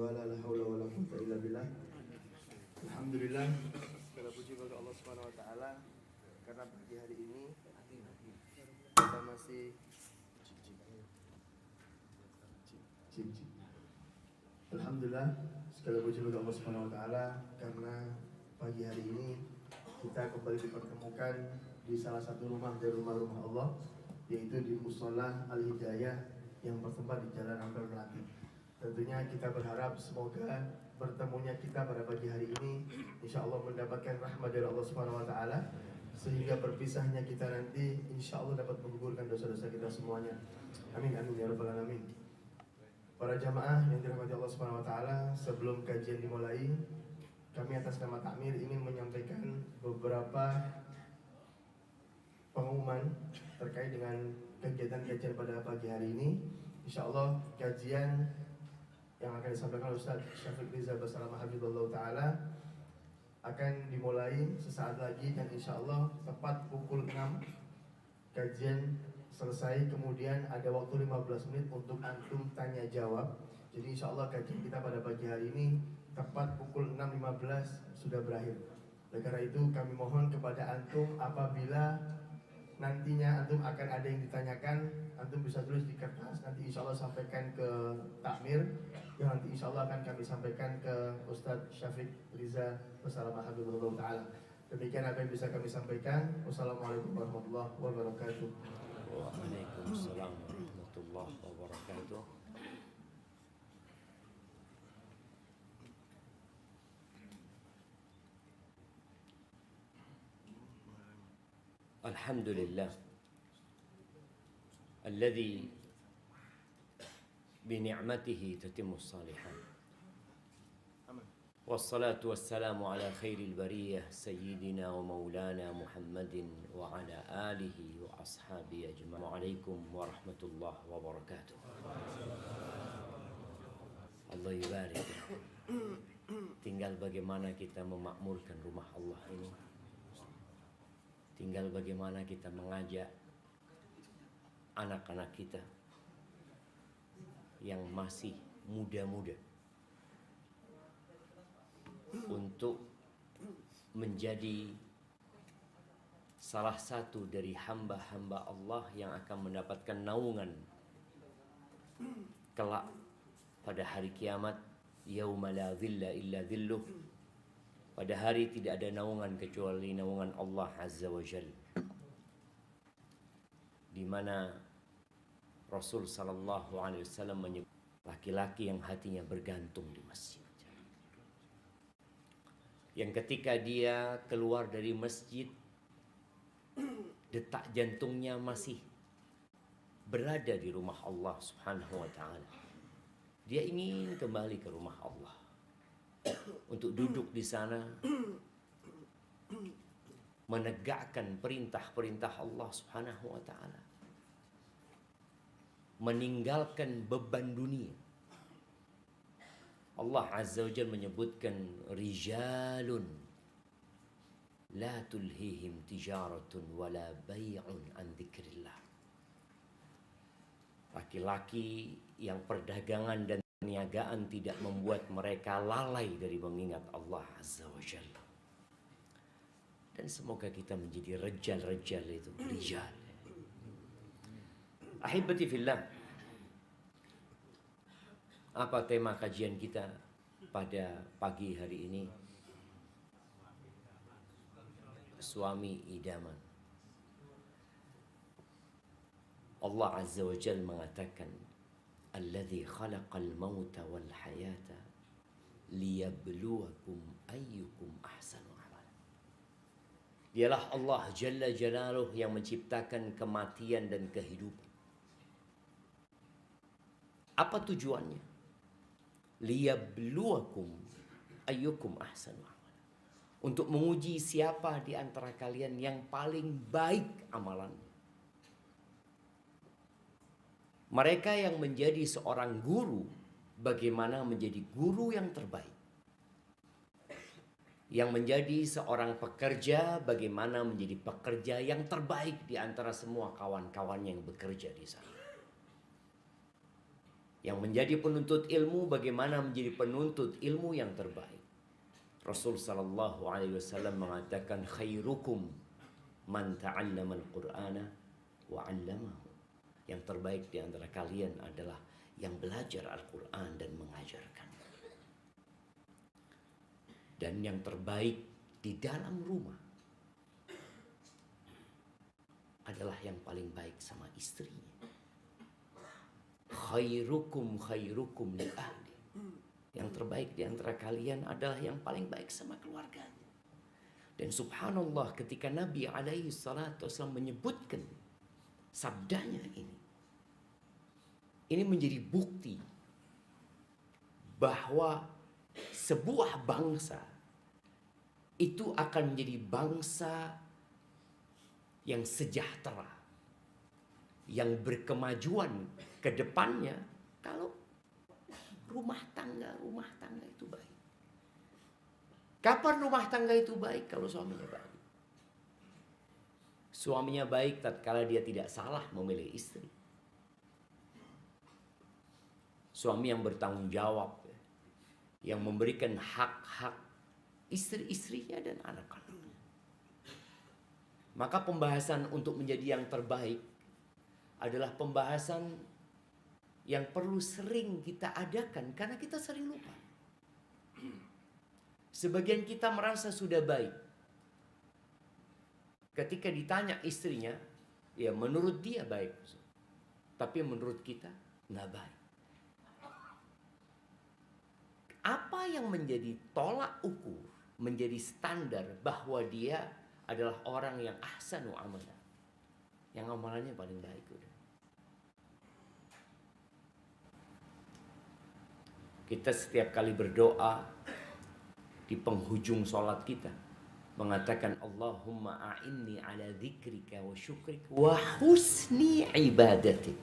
wala, la haula wala quwwata illa billah. Alhamdulillah, segala puji bagi Allah Subhanahu wa taala karena pagi hari ini kita masih Alhamdulillah, segala puji bagi Allah Subhanahu wa taala karena pagi hari ini kita kembali dipertemukan di salah satu rumah dari rumah-rumah Allah, yaitu di Mushola Al-Hidayah yang bertempat di Jalan Ampel Melati. Tentunya kita berharap semoga bertemunya kita pada pagi hari ini insya Allah mendapatkan rahmat dari Allah Subhanahu wa taala, sehingga berpisahnya kita nanti insya Allah dapat menggugurkan dosa-dosa kita semuanya. Amin amin ya rabbal alamin. Para jamaah yang dirahmati Allah Subhanahu wa taala, sebelum kajian dimulai, kami atas nama Takmir ingin menyampaikan beberapa pengumuman terkait dengan kegiatan kajian pada pagi hari ini. Insya Allah kajian yang akan disampaikan oleh Ustaz Syafiq Riza Basalamah Habibullah Ta'ala akan dimulai sesaat lagi, dan insya Allah tepat pukul 6 kajian selesai. Kemudian ada waktu 15 menit untuk antum tanya jawab. Jadi insya Allah kajian kita pada pagi hari ini tepat pukul 6.15 sudah berakhir. Oleh karena itu kami mohon kepada antum, apabila nantinya antum akan ada yang ditanyakan, antum bisa tulis di kertas, nanti insya Allah sampaikan ke Takmir, yang nanti insya Allah akan kami sampaikan ke Ustadz Syafiq Riza Basalamah Habibullah Ta'ala. Demikian apa yang bisa kami sampaikan. Wassalamualaikum warahmatullahi wabarakatuh. Waalaikumsalam warahmatullahi wabarakatuh. Alhamdulillah alladzi bi ni'matihi tatimmus salihat. Wassalatu wassalamu ala khairil bariyah sayyidina wa maulana Muhammadin wa ala alihi wa ashabihi ajma'in. Waalaikum warahmatullahi wabarakatuh. Allah yubarik. Tinggal bagaimana kita memakmurkan rumah Allah ini. Tinggal bagaimana kita mengajak anak-anak kita yang masih muda-muda untuk menjadi salah satu dari hamba-hamba Allah yang akan mendapatkan naungan kelak pada hari kiamat, yauma la dhilla illa dhilluh. Pada hari tidak ada naungan kecuali naungan Allah Azza wa Jalla, di mana Rasul sallallahu alaihi wasallam menyebut laki-laki yang hatinya bergantung di masjid, yang ketika dia keluar dari masjid detak jantungnya masih berada di rumah Allah Subhanahu wa taala. Dia ingin kembali ke rumah Allah untuk duduk di sana menegakkan perintah-perintah Allah Subhanahu wa taala, meninggalkan beban dunia. Allah Azza wa Jalla menyebutkan rijalun la tulhihim tijaratun wala bai'un an dzikrillah. Laki-laki yang perdagangan dan perniagaan tidak membuat mereka lalai dari mengingat Allah Azza wa Jalla. Dan semoga kita menjadi rejal-rejal itu, rijal. Ahibati fillah, apa tema kajian kita pada pagi hari ini? Suami idaman. Allah Azza wa Jalla mengatakan, alladzi khalaqal mauta wal hayata liyabluwakum ayyukum ahsanu amala. Dialah Allah Jalla Jalaluh yang menciptakan kematian dan kehidupan. Apa tujuannya? Liyabluwakum ayyukum ahsanu amala. Untuk menguji siapa di antara kalian yang paling baik amalannya. Mereka yang menjadi seorang guru, bagaimana menjadi guru yang terbaik. Yang menjadi seorang pekerja, bagaimana menjadi pekerja yang terbaik di antara semua kawan-kawan yang bekerja di sana. Yang menjadi penuntut ilmu bagaimana menjadi penuntut ilmu yang terbaik. Rasul sallallahu alaihi wasallam mengatakan khairukum man ta'allama al-Qur'ana wa 'allamahu. Yang terbaik di antara kalian adalah yang belajar Al-Qur'an dan mengajarkan. Dan yang terbaik di dalam rumah adalah yang paling baik sama istrinya. Khairukum khairukum li ahli. Yang terbaik di antara kalian adalah yang paling baik sama keluarganya. Dan subhanallah ketika Nabi alaihi salatu wasallam menyebutkan sabdanya ini menjadi bukti bahwa sebuah bangsa itu akan menjadi bangsa yang sejahtera, yang berkemajuan ke depannya kalau rumah tangga itu baik. Kapan rumah tangga itu baik? Kalau suaminya baik. Suaminya baik tatkala dia tidak salah memilih istri. Suami yang bertanggung jawab, yang memberikan hak-hak istri-istrinya dan anak-anaknya. Maka pembahasan untuk menjadi yang terbaik adalah pembahasan yang perlu sering kita adakan karena kita sering lupa. Sebagian kita merasa sudah baik. Ketika ditanya istrinya, ya menurut dia baik. Tapi menurut kita nggak baik. Apa yang menjadi tolak ukur, menjadi standar bahwa dia adalah orang yang ahsanu amalan, yang amalannya paling baik udah. Kita setiap kali berdoa di penghujung sholat kita mengatakan Allahumma a'inni ala dzikrika wa syukrika wa husni ibadatik.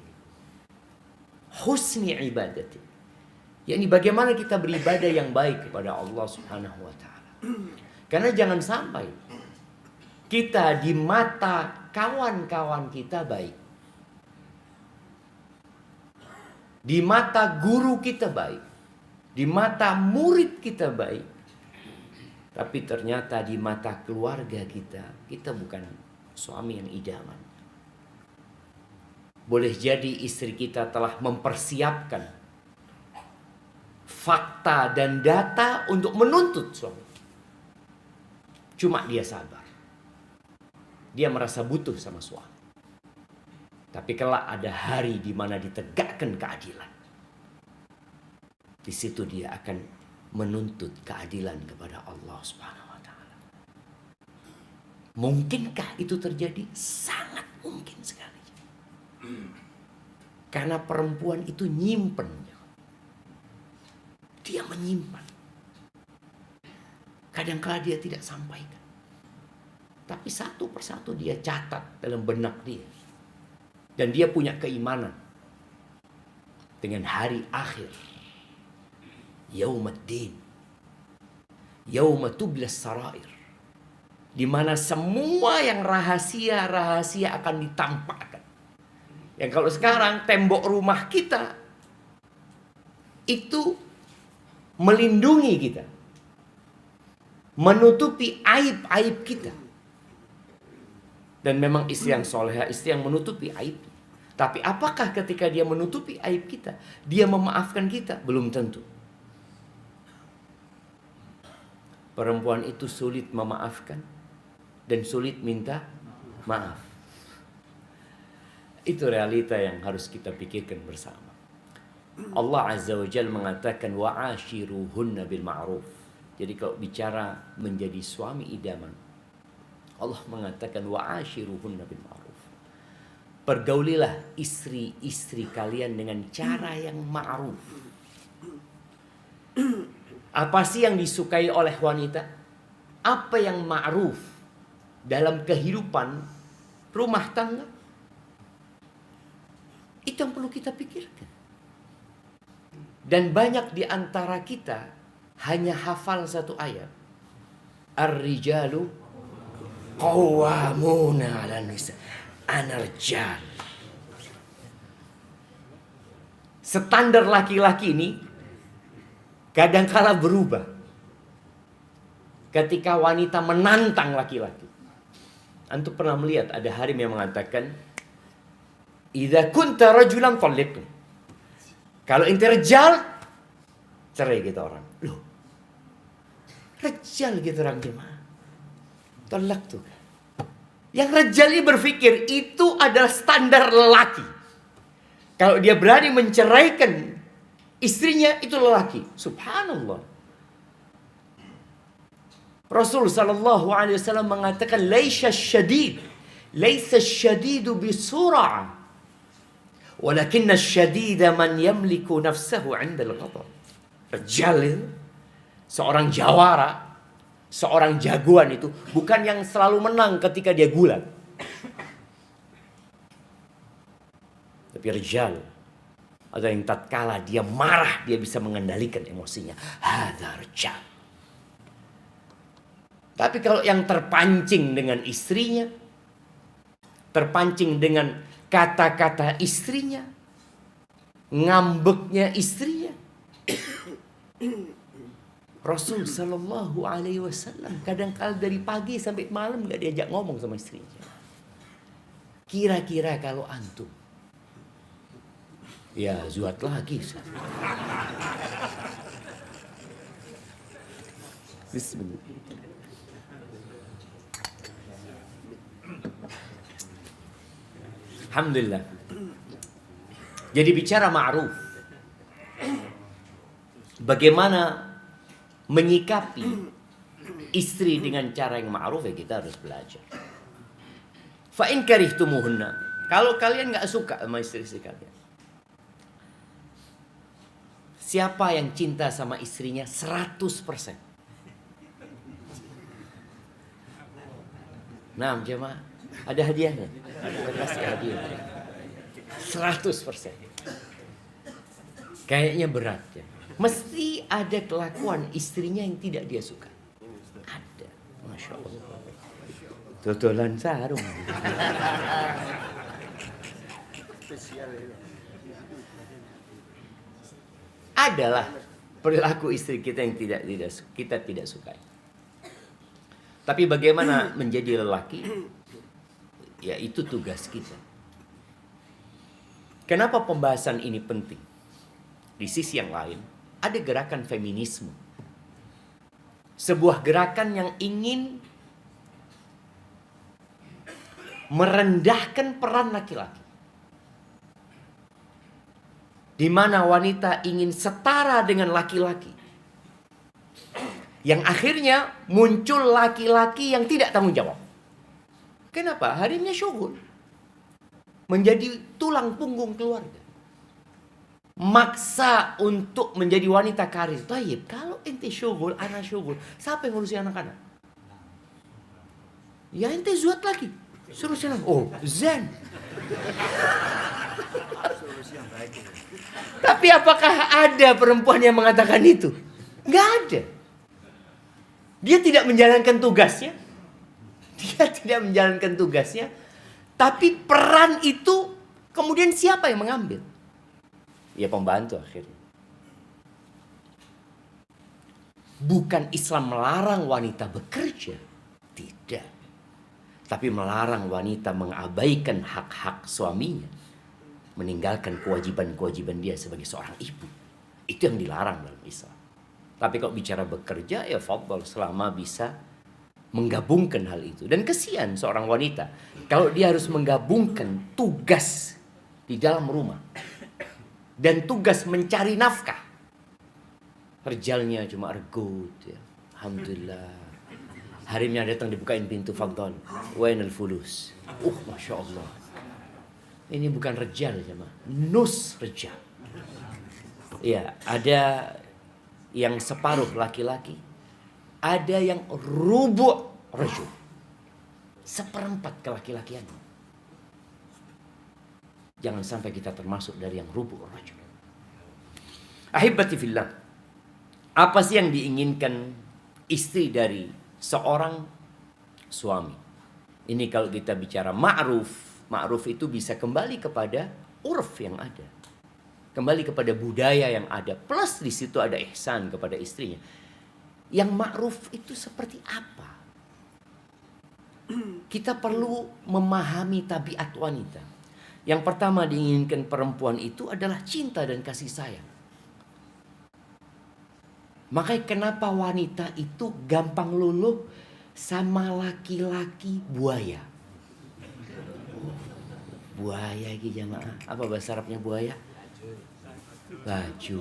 Husni ibadatik. yakni bagaimana kita beribadah yang baik kepada Allah Subhanahu wa taala. Karena jangan sampai kita di mata kawan-kawan kita baik. Di mata guru kita baik. Di mata murid kita baik. Tapi ternyata di mata keluarga kita bukan suami yang idaman. Boleh jadi istri kita telah mempersiapkan fakta dan data untuk menuntut suami. Cuma dia sabar. Dia merasa butuh sama suami. Tapi kelak ada hari di mana ditegakkan keadilan. Di situ dia akan menuntut keadilan kepada Allah Subhanahu wa taala. Mungkinkah itu terjadi? Sangat mungkin sekali. Karena perempuan itu nyimpen. Dia menyimpan. Kadang-kala dia tidak sampaikan. Tapi satu persatu dia catat dalam benak dia. Dan dia punya keimanan dengan hari akhir. Yaumaddin. Yaumatublas sarair. Di mana semua yang rahasia-rahasia akan ditampakkan. Yang kalau sekarang tembok rumah kita itu melindungi kita. Menutupi aib-aib kita. Dan memang istri yang soleha, istri yang menutupi aib. Tapi apakah ketika dia menutupi aib kita, dia memaafkan kita? Belum tentu. Perempuan itu sulit memaafkan dan sulit minta maaf. Itu realita yang harus kita pikirkan bersama. Allah Azza wa Jalla mengatakan wa'ashiruhunna bil ma'ruf. Jadi kalau bicara menjadi suami idaman, Allah mengatakan wa'ashiruhunna bil ma'ruf. Pergaulilah istri-istri kalian dengan cara yang ma'ruf. Apa sih yang disukai oleh wanita? Apa yang ma'ruf dalam kehidupan rumah tangga? Itu yang perlu kita pikirkan. Dan banyak di antara kita hanya hafal satu ayat. Ar-rijalu qawwamuna 'alan nisa. Anarjal. Standar laki-laki ini kadangkala berubah ketika wanita menantang laki-laki. Antum pernah melihat ada harim yang mengatakan, "Idza kunta rajulan talliqni." Kalau ente rejal, cerai gitu orang. Loh, rejal gitu orang jemaah. Tolak tuh. Yang rejal ini berpikir itu adalah standar lelaki. Kalau dia berani menceraikan istrinya, itu lelaki. Subhanallah. Rasul sallallahu alaihi wasallam mengatakan, "Laisa syadidu bisur'ah, walakinna syadida man yamliku nafsahu 'inda al-ghadab." Rejal itu, seorang jawara, seorang jagoan itu bukan yang selalu menang ketika dia gulat. Tapi rejal ada yang tatkala dia marah dia bisa mengendalikan emosinya. Hadza rejal. Tapi kalau yang terpancing dengan istrinya, terpancing dengan kata-kata istrinya, ngambeknya istrinya, Rasul sallallahu alaihi wasallam kadang-kala dari pagi sampai malam gak diajak ngomong sama istrinya. Kira-kira kalau antum, ya zuat lagi. Bismillah. Alhamdulillah. Jadi bicara ma'ruf, bagaimana menyikapi istri dengan cara yang ma'ruf, ya kita harus belajar. Fa in karihtumuhunna, kalau kalian nggak suka sama istri-istri kalian. Siapa yang cinta sama istrinya 100%? Nah, jemaah, ada hadiahnya. Kita kasih hadiah. 100%. Kayaknya berat ya. Mesti ada kelakuan istrinya yang tidak dia suka. Ada. Masya Allah. Totolan sarung. Adalah perilaku istri kita yang kita tidak sukai. Tapi bagaimana menjadi lelaki? Ya itu tugas kita. Kenapa pembahasan ini penting? Di sisi yang lain, ada gerakan feminisme. Sebuah gerakan yang ingin merendahkan peran laki-laki. Di mana wanita ingin setara dengan laki-laki. Yang akhirnya muncul laki-laki yang tidak tanggung jawab. Kenapa? Harimnya syughul. Menjadi tulang punggung keluarga. Maksa untuk menjadi wanita karir. Tayyib, kalau ente syughul, anak syughul, siapa yang ngurusin anak-anak? Ya ente zuat lagi. Suruh senang. Oh, zen. Tapi apakah ada perempuan yang mengatakan itu? Nggak ada. Dia tidak menjalankan tugasnya. Tapi peran itu kemudian siapa yang mengambil? Ya pembantu akhirnya. Bukan Islam melarang wanita bekerja. Tidak. Tapi melarang wanita mengabaikan hak-hak suaminya. Meninggalkan kewajiban-kewajiban dia sebagai seorang ibu. Itu yang dilarang dalam Islam. Tapi kalau bicara bekerja, ya fadhal selama bisa menggabungkan hal itu. Dan kesian seorang wanita kalau dia harus menggabungkan tugas di dalam rumah dan tugas mencari nafkah. Rejalnya cuma regut ya. Alhamdulillah. Harimnya datang dibukain pintu, fadhal. Wainal fulus. Masya Allah. Ini bukan rejal jemaah. Nus rejal. Ya, ada yang separuh laki-laki. Ada yang rubu' rajul. Seperempat kelaki-lakian. Jangan sampai kita termasuk dari yang rubu' rajul. Ahibati fillah. Apa sih yang diinginkan istri dari seorang suami? Ini kalau kita bicara ma'ruf. Ma'ruf itu bisa kembali kepada urf yang ada. Kembali kepada budaya yang ada. Plus di situ ada ihsan kepada istrinya. Yang ma'ruf itu seperti apa? Kita perlu memahami tabiat wanita. Yang pertama diinginkan perempuan itu adalah cinta dan kasih sayang. Makanya kenapa wanita itu gampang luluh sama laki-laki buaya. Buaya ini jamaah. Apa bahasa Arabnya buaya? Baju.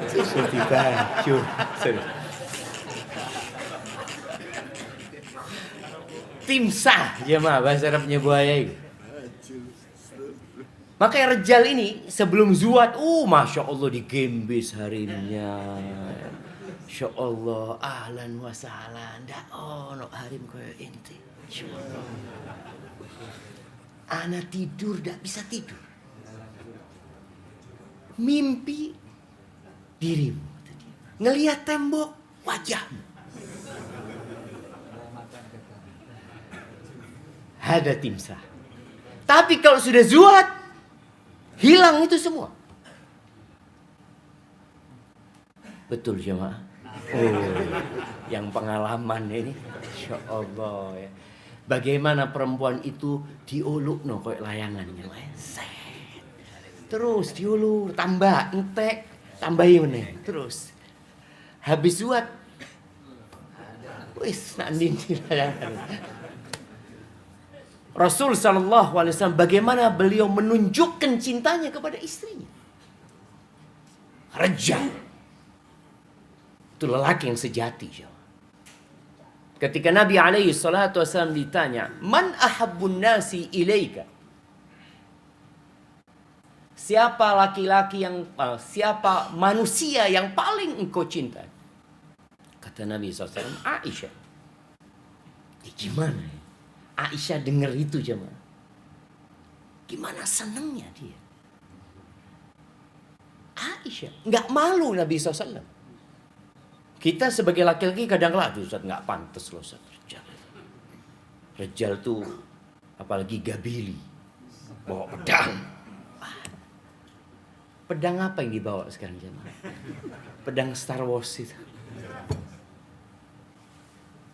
Seperti baju. Timsah jemaah bahasa Arabnya buaya itu. Makanya Rejal ini sebelum zuat, masya Allah digembes harimnya. Masya Allah, ahlan wa sahlan. Ndak ono harim kaya ente. Masya Allah. Ana tidur ndak bisa tidur. Mimpi dirimu. Ngelihat tembok wajahmu. Ada timsah. Tapi kalau sudah zuhad, hilang itu semua. Betul jemaah. Yang pengalaman ini, Insya Allah ya. Bagaimana perempuan itu diuluk no kayak layangannya. Terus diulur, tambah, entek, tambahin nih. Terus. Habis zuhad, wis nandin di layangan. Rasul SAW bagaimana beliau menunjukkan cintanya kepada istrinya. Rejal. Itu lelaki yang sejati. Ketika Nabi SAW ditanya, Man ahabbun nasi ilaika? Siapa laki-laki yang, siapa manusia yang paling engkau cinta? Kata Nabi SAW, Aisyah. Gimana ya? Aisyah dengar itu jemaah. Gimana senangnya dia. Aisyah. Nggak malu Nabi SAW. Kita sebagai laki-laki kadang-kadang Ustaz nggak pantas loh Ustaz. Rejal tuh apalagi gabili. Bawa pedang. Pedang apa yang dibawa sekarang jemaah? Pedang Star Wars itu.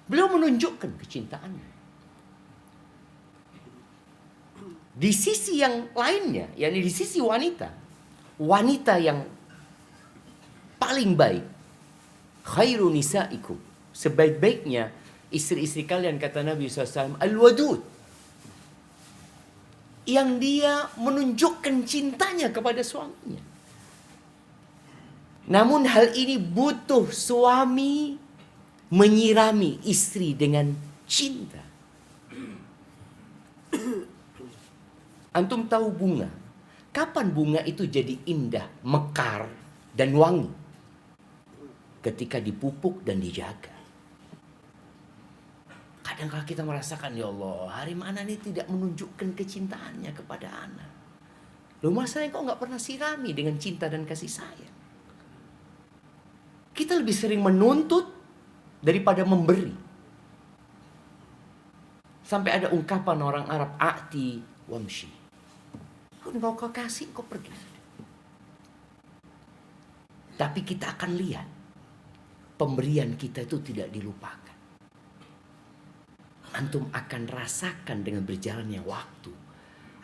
Beliau menunjukkan kecintaannya. Di sisi yang lainnya, yakni di sisi wanita, wanita yang paling baik, khairu nisaikum, sebaik-baiknya istri-istri kalian kata Nabi SAW, al-wadud, yang dia menunjukkan cintanya kepada suaminya. Namun hal ini butuh suami menyirami istri dengan cinta. Antum tahu bunga? Kapan bunga itu jadi indah, mekar, dan wangi? Ketika dipupuk dan dijaga. Kadang-kadang kita merasakan, ya Allah, harim ana ini tidak menunjukkan kecintaannya kepada ana. Loh, masalahnya kok nggak pernah sirami dengan cinta dan kasih sayang? Kita lebih sering menuntut daripada memberi. Sampai ada ungkapan orang Arab, a'ti wamshi. Kalau kau kasih, kau pergi. Tapi kita akan lihat pemberian kita itu tidak dilupakan. Antum akan rasakan dengan berjalannya waktu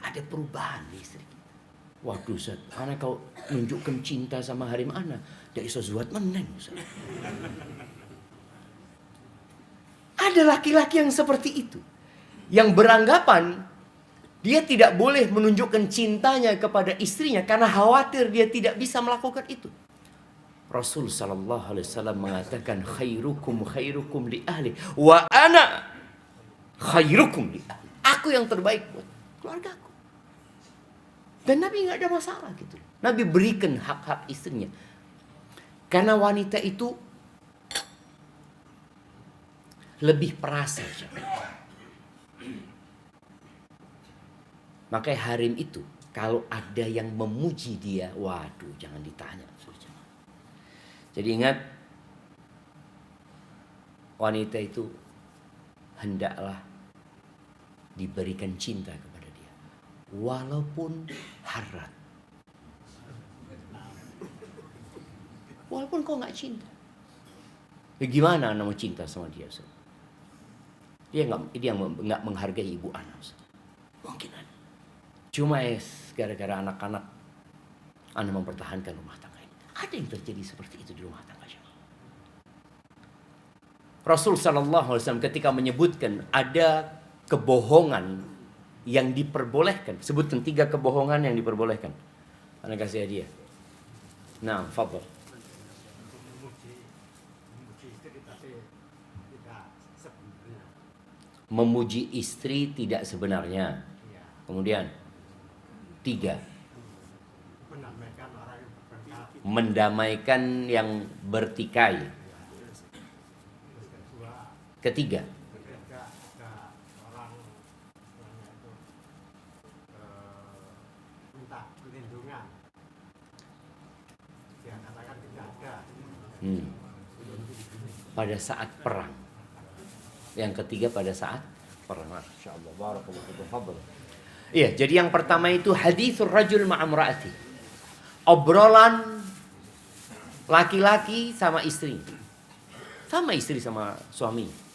ada perubahan di istri kita. Waduh Ustaz, anak kau nunjukkan cinta sama harim anak, tidak iso zuat meneng Ustaz. Ada laki-laki yang seperti itu, yang beranggapan dia tidak boleh menunjukkan cintanya kepada istrinya karena khawatir dia tidak bisa melakukan itu. Rasul SAW mengatakan, khairukum khairukum li ahli wa ana khairukum li ahli. Aku yang terbaik buat keluargaku. Dan Nabi nggak ada masalah gitu. Nabi berikan hak-hak istrinya. Karena wanita itu lebih perasa. Makanya harim itu, kalau ada yang memuji dia, waduh jangan ditanya. Jadi ingat, wanita itu hendaklah diberikan cinta kepada dia. Walaupun haram. Walaupun kau nggak cinta. Ya gimana anak mau cinta sama dia, Ustaz? Dia nggak menghargai ibu anak, Ustaz. Mungkin ada. Cuma gara-gara anak-anak anak mempertahankan rumah tangga ini. Ada yang terjadi seperti itu di rumah tangga. Rasul sallallahu alaihi wasallam ketika menyebutkan ada kebohongan yang diperbolehkan, sebutkan 3 kebohongan yang diperbolehkan. Anda kasih hadiah. Nah, fadhal. Memuji istri tidak sebenarnya. Kemudian 3. Mendamaikan yang bertikai. Ketiga, minta perlindungan, dia katakan tidak ada. Pada saat perang. Yang ketiga pada saat perang. Masyaallah, barakallahu. Iya, jadi yang pertama itu hadithur rajul ma'amraati. Obrolan laki-laki sama istri. Sama istri sama suami.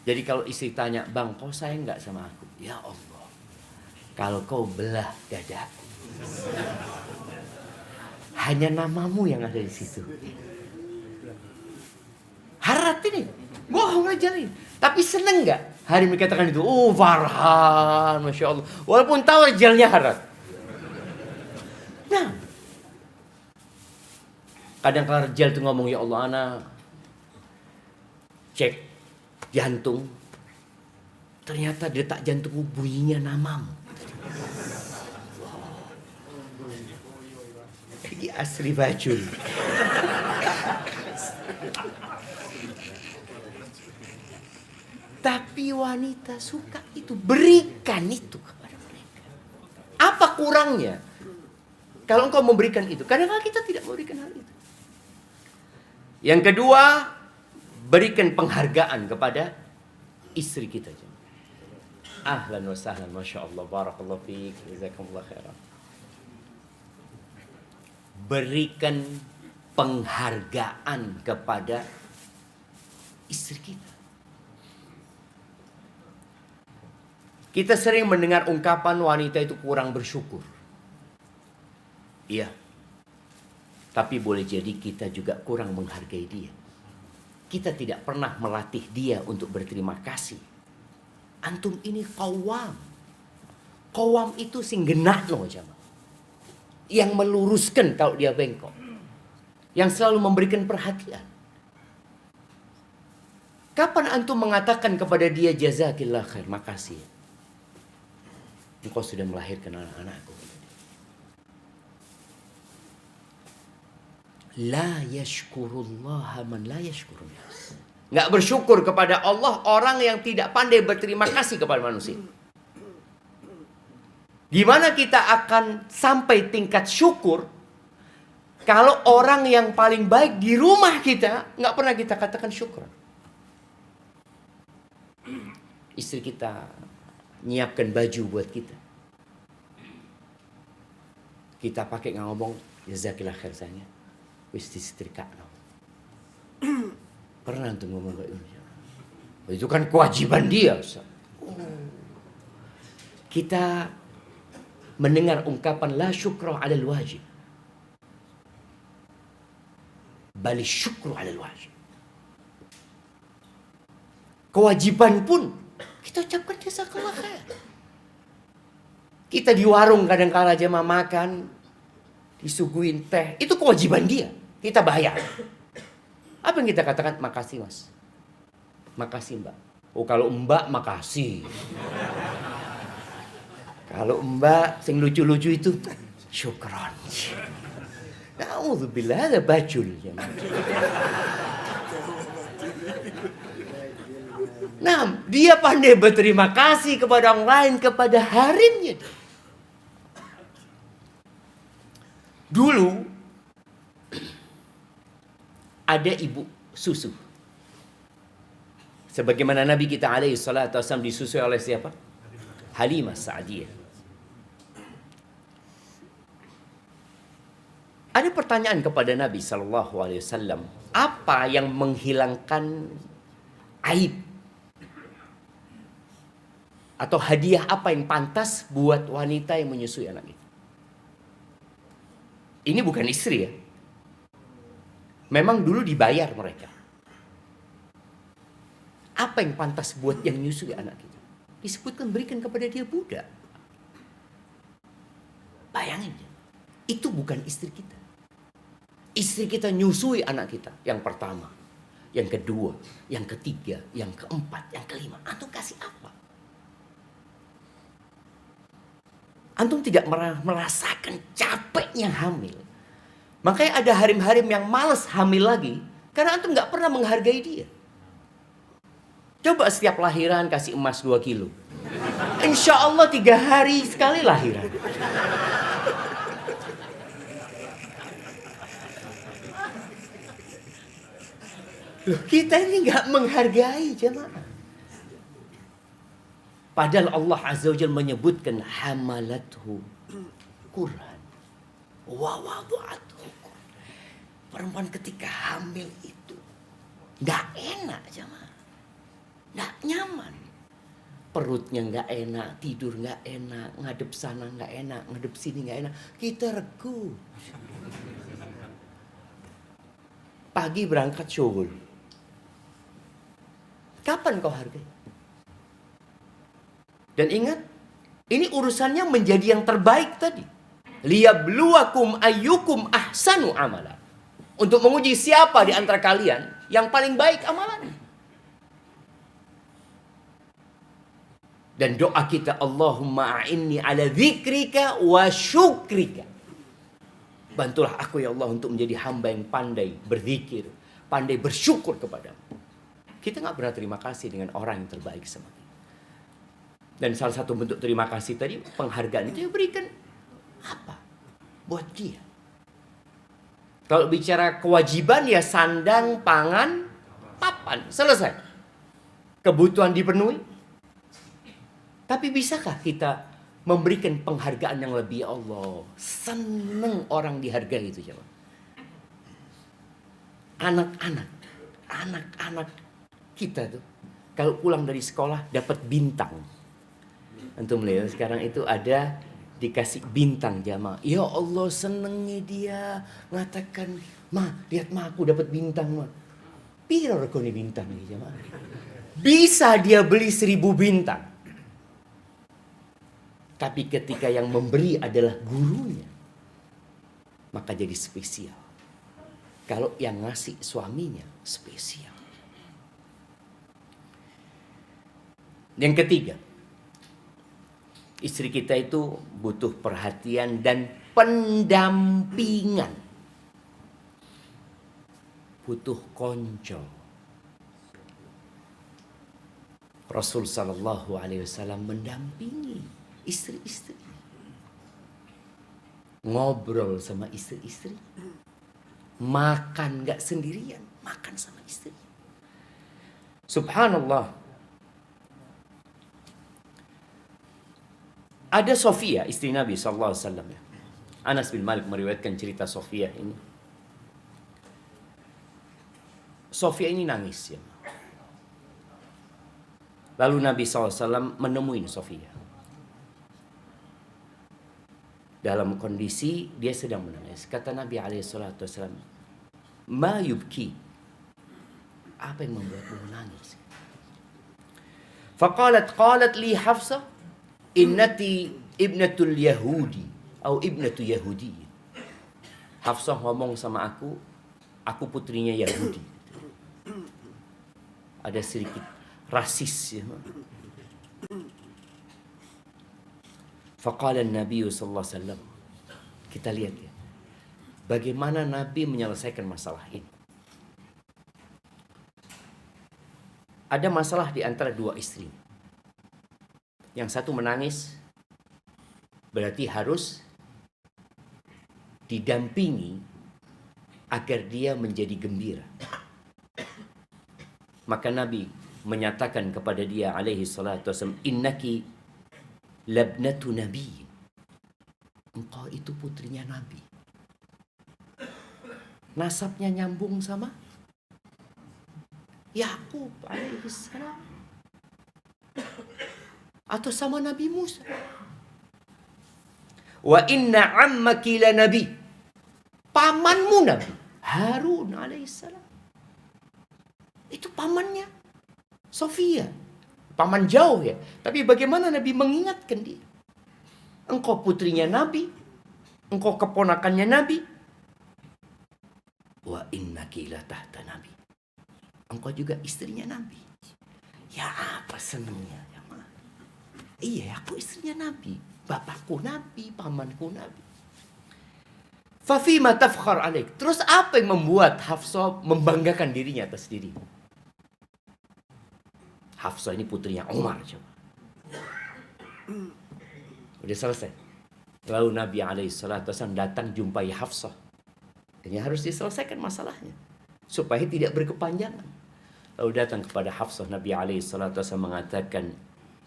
Jadi kalau istri tanya, "Bang, kau sayang nggak sama aku?" "Ya Allah, kalau kau belah dadaku, hanya namamu yang ada di situ." Harat ini, bohong aja nih. Tapi seneng nggak hari katakan itu? Oh, Farhan, masya Allah. Walaupun tahu ajalnya harat. Nah, kadang kala Rijal tuh ngomong, "Ya Allah, ana cek jantung, ternyata detak jantungku bunyinya namamu." Ini asli bacul. Tapi wanita suka itu, berikan itu kepada mereka. Apa kurangnya kalau engkau memberikan itu? Kadang-kadang kita tidak memberikan hal itu. Yang kedua, berikan penghargaan kepada istri kita. Ahlan wa sahlan, masya Allah, barakallahu fiik, jazakumullah khairan. Berikan penghargaan kepada istri kita. Kita sering mendengar ungkapan wanita itu kurang bersyukur. Iya. Tapi boleh jadi kita juga kurang menghargai dia. Kita tidak pernah melatih dia untuk berterima kasih. Antum ini qawwam. Qawwam itu sing genakno jamaah. Yang meluruskan kalau dia bengkok. Yang selalu memberikan perhatian. Kapan antum mengatakan kepada dia jazakillah khair, makasih. Engkau sudah melahirkan anak-anakku. La yashkurullaha man la yashkurun nas. Nggak bersyukur kepada Allah orang yang tidak pandai berterima kasih kepada manusia. Gimana kita akan sampai tingkat syukur kalau orang yang paling baik di rumah kita nggak pernah kita katakan syukur. Istri kita nyiapkan baju buat kita. Kita pakai nggak ngomong jazakillah khair sayangnya. Wis disetrika. Pernah tuh ngomong kayak gitu. Itu kan kewajiban dia. Kita mendengar ungkapan la syukra 'alal wajib. Bal syukru 'alal wajib. Kewajiban pun kita ucapkan jazakallah khair. Kita di warung kadang-kala jemaah makan, disuguhin teh, itu kewajiban dia. Kita bayar. Apa yang kita katakan? Makasih mas. Makasih mbak. Oh kalau mbak makasih. Kalau mbak sing lucu-lucu itu syukran. Na'udzubillah, ada bacul. Nah, dia pandai berterima kasih kepada orang lain, kepada harimnya. Dulu ada ibu susu. Sebagaimana Nabi kita alaihi salatu wasallam disusui oleh siapa? Halimah Sa'diyah. Ada pertanyaan kepada Nabi Shallallahu Alaihi Wasallam, apa yang menghilangkan aib atau hadiah apa yang pantas buat wanita yang menyusui anak itu? Ini bukan istri ya. Memang dulu dibayar mereka. Apa yang pantas buat yang menyusui anak itu? Disebutkan berikan kepada dia budak. Bayangin, itu bukan istri kita. Istri kita nyusui anak kita. Yang pertama, yang kedua, yang ketiga, yang keempat, yang kelima. Antum kasih apa? Antum tidak merasakan capeknya hamil. Makanya ada harim-harim yang malas hamil lagi. Karena antum gak pernah menghargai dia. Coba setiap lahiran kasih emas 2 kilo. Insya Allah 3 hari sekali lahiran. Loh, kita ini gak menghargai jemaah. Padahal Allah Azza wa Jalla menyebutkan hamalathu Quran wa wada'athu. Perempuan ketika hamil itu gak enak jemaah. Gak nyaman. Perutnya gak enak, tidur gak enak, ngadep sana gak enak, ngadep sini gak enak. Kita regu. Pagi berangkat syuhul. Kapan kau hargai? Dan ingat, ini urusannya menjadi yang terbaik tadi. Liyabluwakum ayyukum ahsanu amala. Untuk menguji siapa di antara kalian yang paling baik amalannya. Dan doa kita, Allahumma a'inni ala dzikrika wa syukrika. Bantulah aku ya Allah untuk menjadi hamba yang pandai berzikir, pandai bersyukur kepadamu. Kita nggak pernah terima kasih dengan orang yang terbaik sama kita. Dan salah satu bentuk terima kasih tadi, penghargaan itu yang berikan apa? Buat dia. Kalau bicara kewajiban ya sandang, pangan, papan. Selesai. Kebutuhan dipenuhi. Tapi bisakah kita memberikan penghargaan yang lebih? Ya Allah, seneng orang dihargai itu. Anak-anak kita tuh kalau pulang dari sekolah dapat bintang. Antum lihat sekarang itu ada dikasih bintang jamaah. Ya Allah, senengnya dia mengatakan, "Ma, lihat ma, aku dapat bintang, ma." Piro regane bintang nih jamaah? Bisa dia beli 1000 bintang. Tapi ketika yang memberi adalah gurunya, maka jadi spesial. Kalau yang ngasih suaminya, spesial. Yang ketiga, istri kita itu butuh perhatian dan pendampingan. Butuh konco. Rasul sallallahu alaihi wasallam mendampingi istri-istri. Ngobrol sama istri-istri. Makan gak sendirian, makan sama istri. Subhanallah. Ada Sofia, istri Nabi sallallahu alaihi wasallam. Anas bin Malik meriwayatkan cerita Sofia ini. Sofia ini nangis ya. Lalu Nabi SAW menemui Sofia. Dalam kondisi dia sedang menangis. Kata Nabi SAW, "Ma yubki?" Apa yang membuatmu menangis? Qalat li Hafsah, "Innati ibnatul Yahudi atau ibnatu Yahudi." Hafsah ngomong sama aku putrinya Yahudi. Ada sedikit rasis ya. Faqala Nabi sallallahu alaihi wasallam. Kita lihat ya. Bagaimana Nabi menyelesaikan masalah ini. Ada masalah di antara dua istri. Yang satu menangis, berarti harus didampingi agar dia menjadi gembira. Maka Nabi menyatakan kepada dia alaihi salatu wasallam, "Innaki labnatu nabi." Engkau itu putrinya Nabi. nasabnya nyambung sama Yakub alaihissalam atau sama Nabi Musa. Wa inna ammaki la nabi, pamanmu Nabi Harun alaihissalam. Itu pamannya Sofia, paman jauh ya. Tapi bagaimana Nabi mengingatkan dia? Engkau putrinya Nabi, engkau keponakannya Nabi. Wa innaki la tahta Nabi, engkau juga istrinya Nabi. Ya apa senangnya ya, Ma? Iya, aku istrinya Nabi, bapakku Nabi, pamanku Nabi. Fafima tafkhar alaik. Terus apa yang membuat Hafsah membanggakan dirinya atas dirimu? Hafsah ini putrinya Umar, coba. Udah selesai. Lalu Nabi SAW datang jumpai Hafsah. Ini harus diselesaikan masalahnya supaya tidak berkepanjangan. Lalu datang kepada Hafsah, Nabi SAW mengatakan,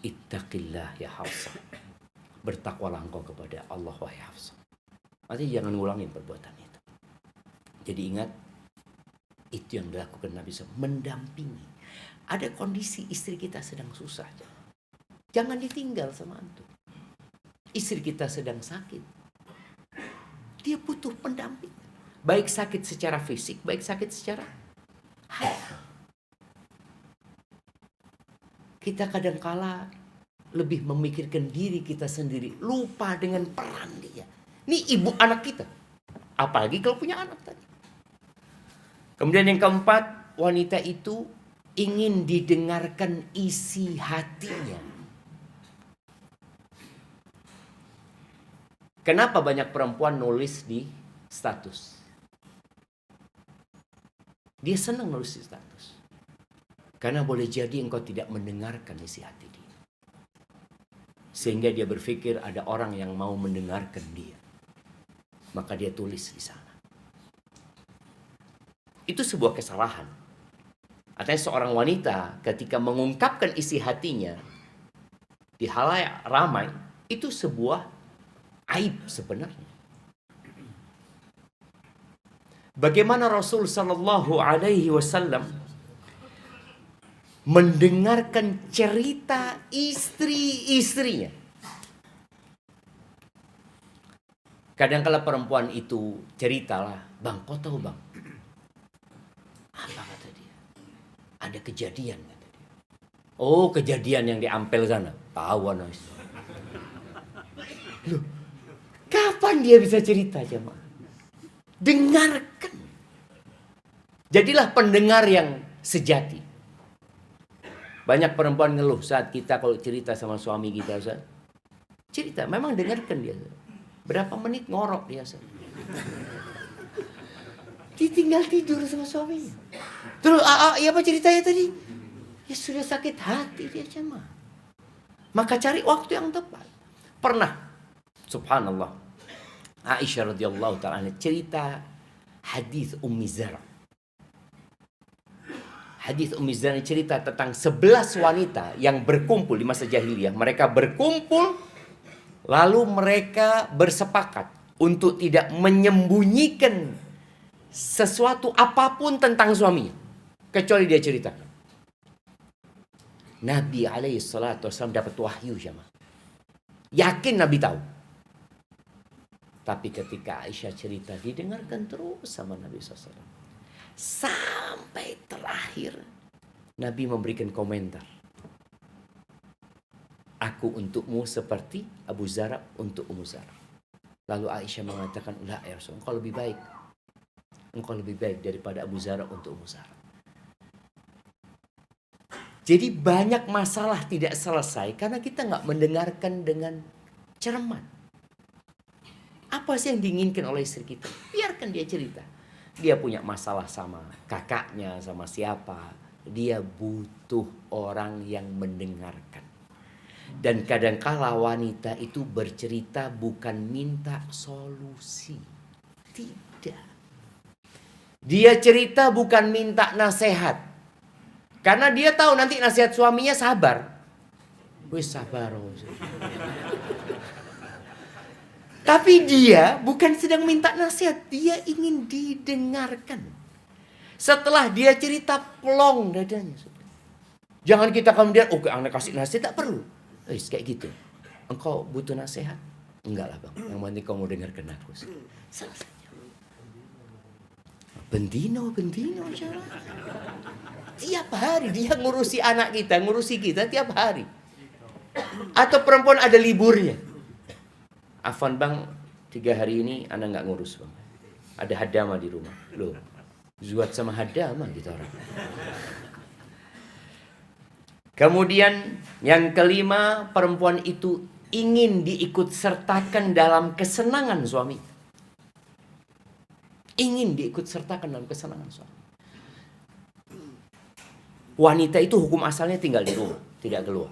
ittaqillah ya Hafsah, bertakwalah engkau kepada Allah wahai Hafsah. Artinya jangan ngulangin perbuatan itu. Jadi ingat, itu yang dilakukan Nabi SAW, mendampingi. Ada kondisi istri kita sedang susah, jangan ditinggal sama antum. Istri kita sedang sakit, dia butuh pendamping. Baik sakit secara fisik, baik sakit secara hati. Kita kadangkala lebih memikirkan diri kita sendiri, lupa dengan peran dia. Ini ibu anak kita, apalagi kalau punya anak tadi. Kemudian yang keempat, wanita itu ingin didengarkan isi hatinya. Kenapa banyak perempuan nulis di status? Dia senang nulis di status. Karena boleh jadi engkau tidak mendengarkan isi hati dia. Sehingga dia berpikir ada orang yang mau mendengarkan dia. Maka dia tulis di sana. Itu sebuah kesalahan. Artinya seorang wanita ketika mengungkapkan isi hatinya di halayak ramai, itu sebuah aib sebenarnya. Bagaimana Rasul Sallallahu Alaihi Wasallam mendengarkan cerita istri-istrinya. Kadang-kala perempuan itu ceritalah, bang, kau tahu bang, apa kata dia? Ada kejadian kata dia. Oh, kejadian yang di Ampel sana. Tahu anak. Loh, kapan dia bisa cerita jemaah? Dengarkan. Jadilah pendengar yang sejati. Banyak perempuan ngeluh saat kita kalau cerita sama suami kita, Ustaz. Cerita, memang dengarkan dia. Berapa menit ngorok dia, Ustaz. Ditinggal tidur sama suaminya. Terus, apa ceritanya tadi? Ya sudah sakit hati dia jemaah. Maka cari waktu yang tepat. Pernah, subhanallah, Aisyah radhiyallahu ta'ala cerita hadis Ummi Zara. Hadis Ummi Zara cerita tentang 11 wanita yang berkumpul di masa jahiliyah. Mereka berkumpul lalu mereka bersepakat untuk tidak menyembunyikan sesuatu apapun tentang suaminya kecuali dia ceritakan. Nabi alaihissalatu wassalam dapat wahyu jemaah. Yakin Nabi tahu. Tapi ketika Aisyah cerita, didengarkan terus sama Nabi SAW. Sampai terakhir, Nabi memberikan komentar. Aku untukmu seperti Abu Zara untuk Ummu Zara. Lalu Aisyah mengatakan, la ya Rasul, engkau lebih baik. Engkau lebih baik daripada Abu Zara untuk Ummu Zara. Jadi banyak masalah tidak selesai karena kita nggak mendengarkan dengan cermat. Apa sih yang diinginkan oleh istri kita? Biarkan dia cerita. Dia punya masalah sama kakaknya, sama siapa. Dia butuh orang yang mendengarkan. Dan kadangkala wanita itu bercerita bukan minta solusi. Tidak. Dia cerita bukan minta nasihat. Karena dia tahu nanti nasihat suaminya sabar. Wis sabar. Tapi dia bukan sedang minta nasihat, dia ingin didengarkan. Setelah dia cerita, plong dadanya. Jangan kita kemudian, oke, anak kasih nasihat, tak perlu. Kayak gitu. Engkau butuh nasihat? Enggak lah bang, yang penting kau mau dengarkan aku. Selesai. Bendino jalan. Tiap hari dia ngurusi anak kita, ngurusi kita tiap hari. Atau perempuan ada liburnya. Afwan bang, 3 hari ini anak nggak ngurus bang. Ada hadama di rumah. Loh, zuat sama hadama gitu orang. Kemudian yang kelima, perempuan itu ingin diikut sertakan dalam kesenangan suami. Ingin diikut sertakan dalam kesenangan suami. Wanita itu hukum asalnya tinggal di rumah, tidak keluar.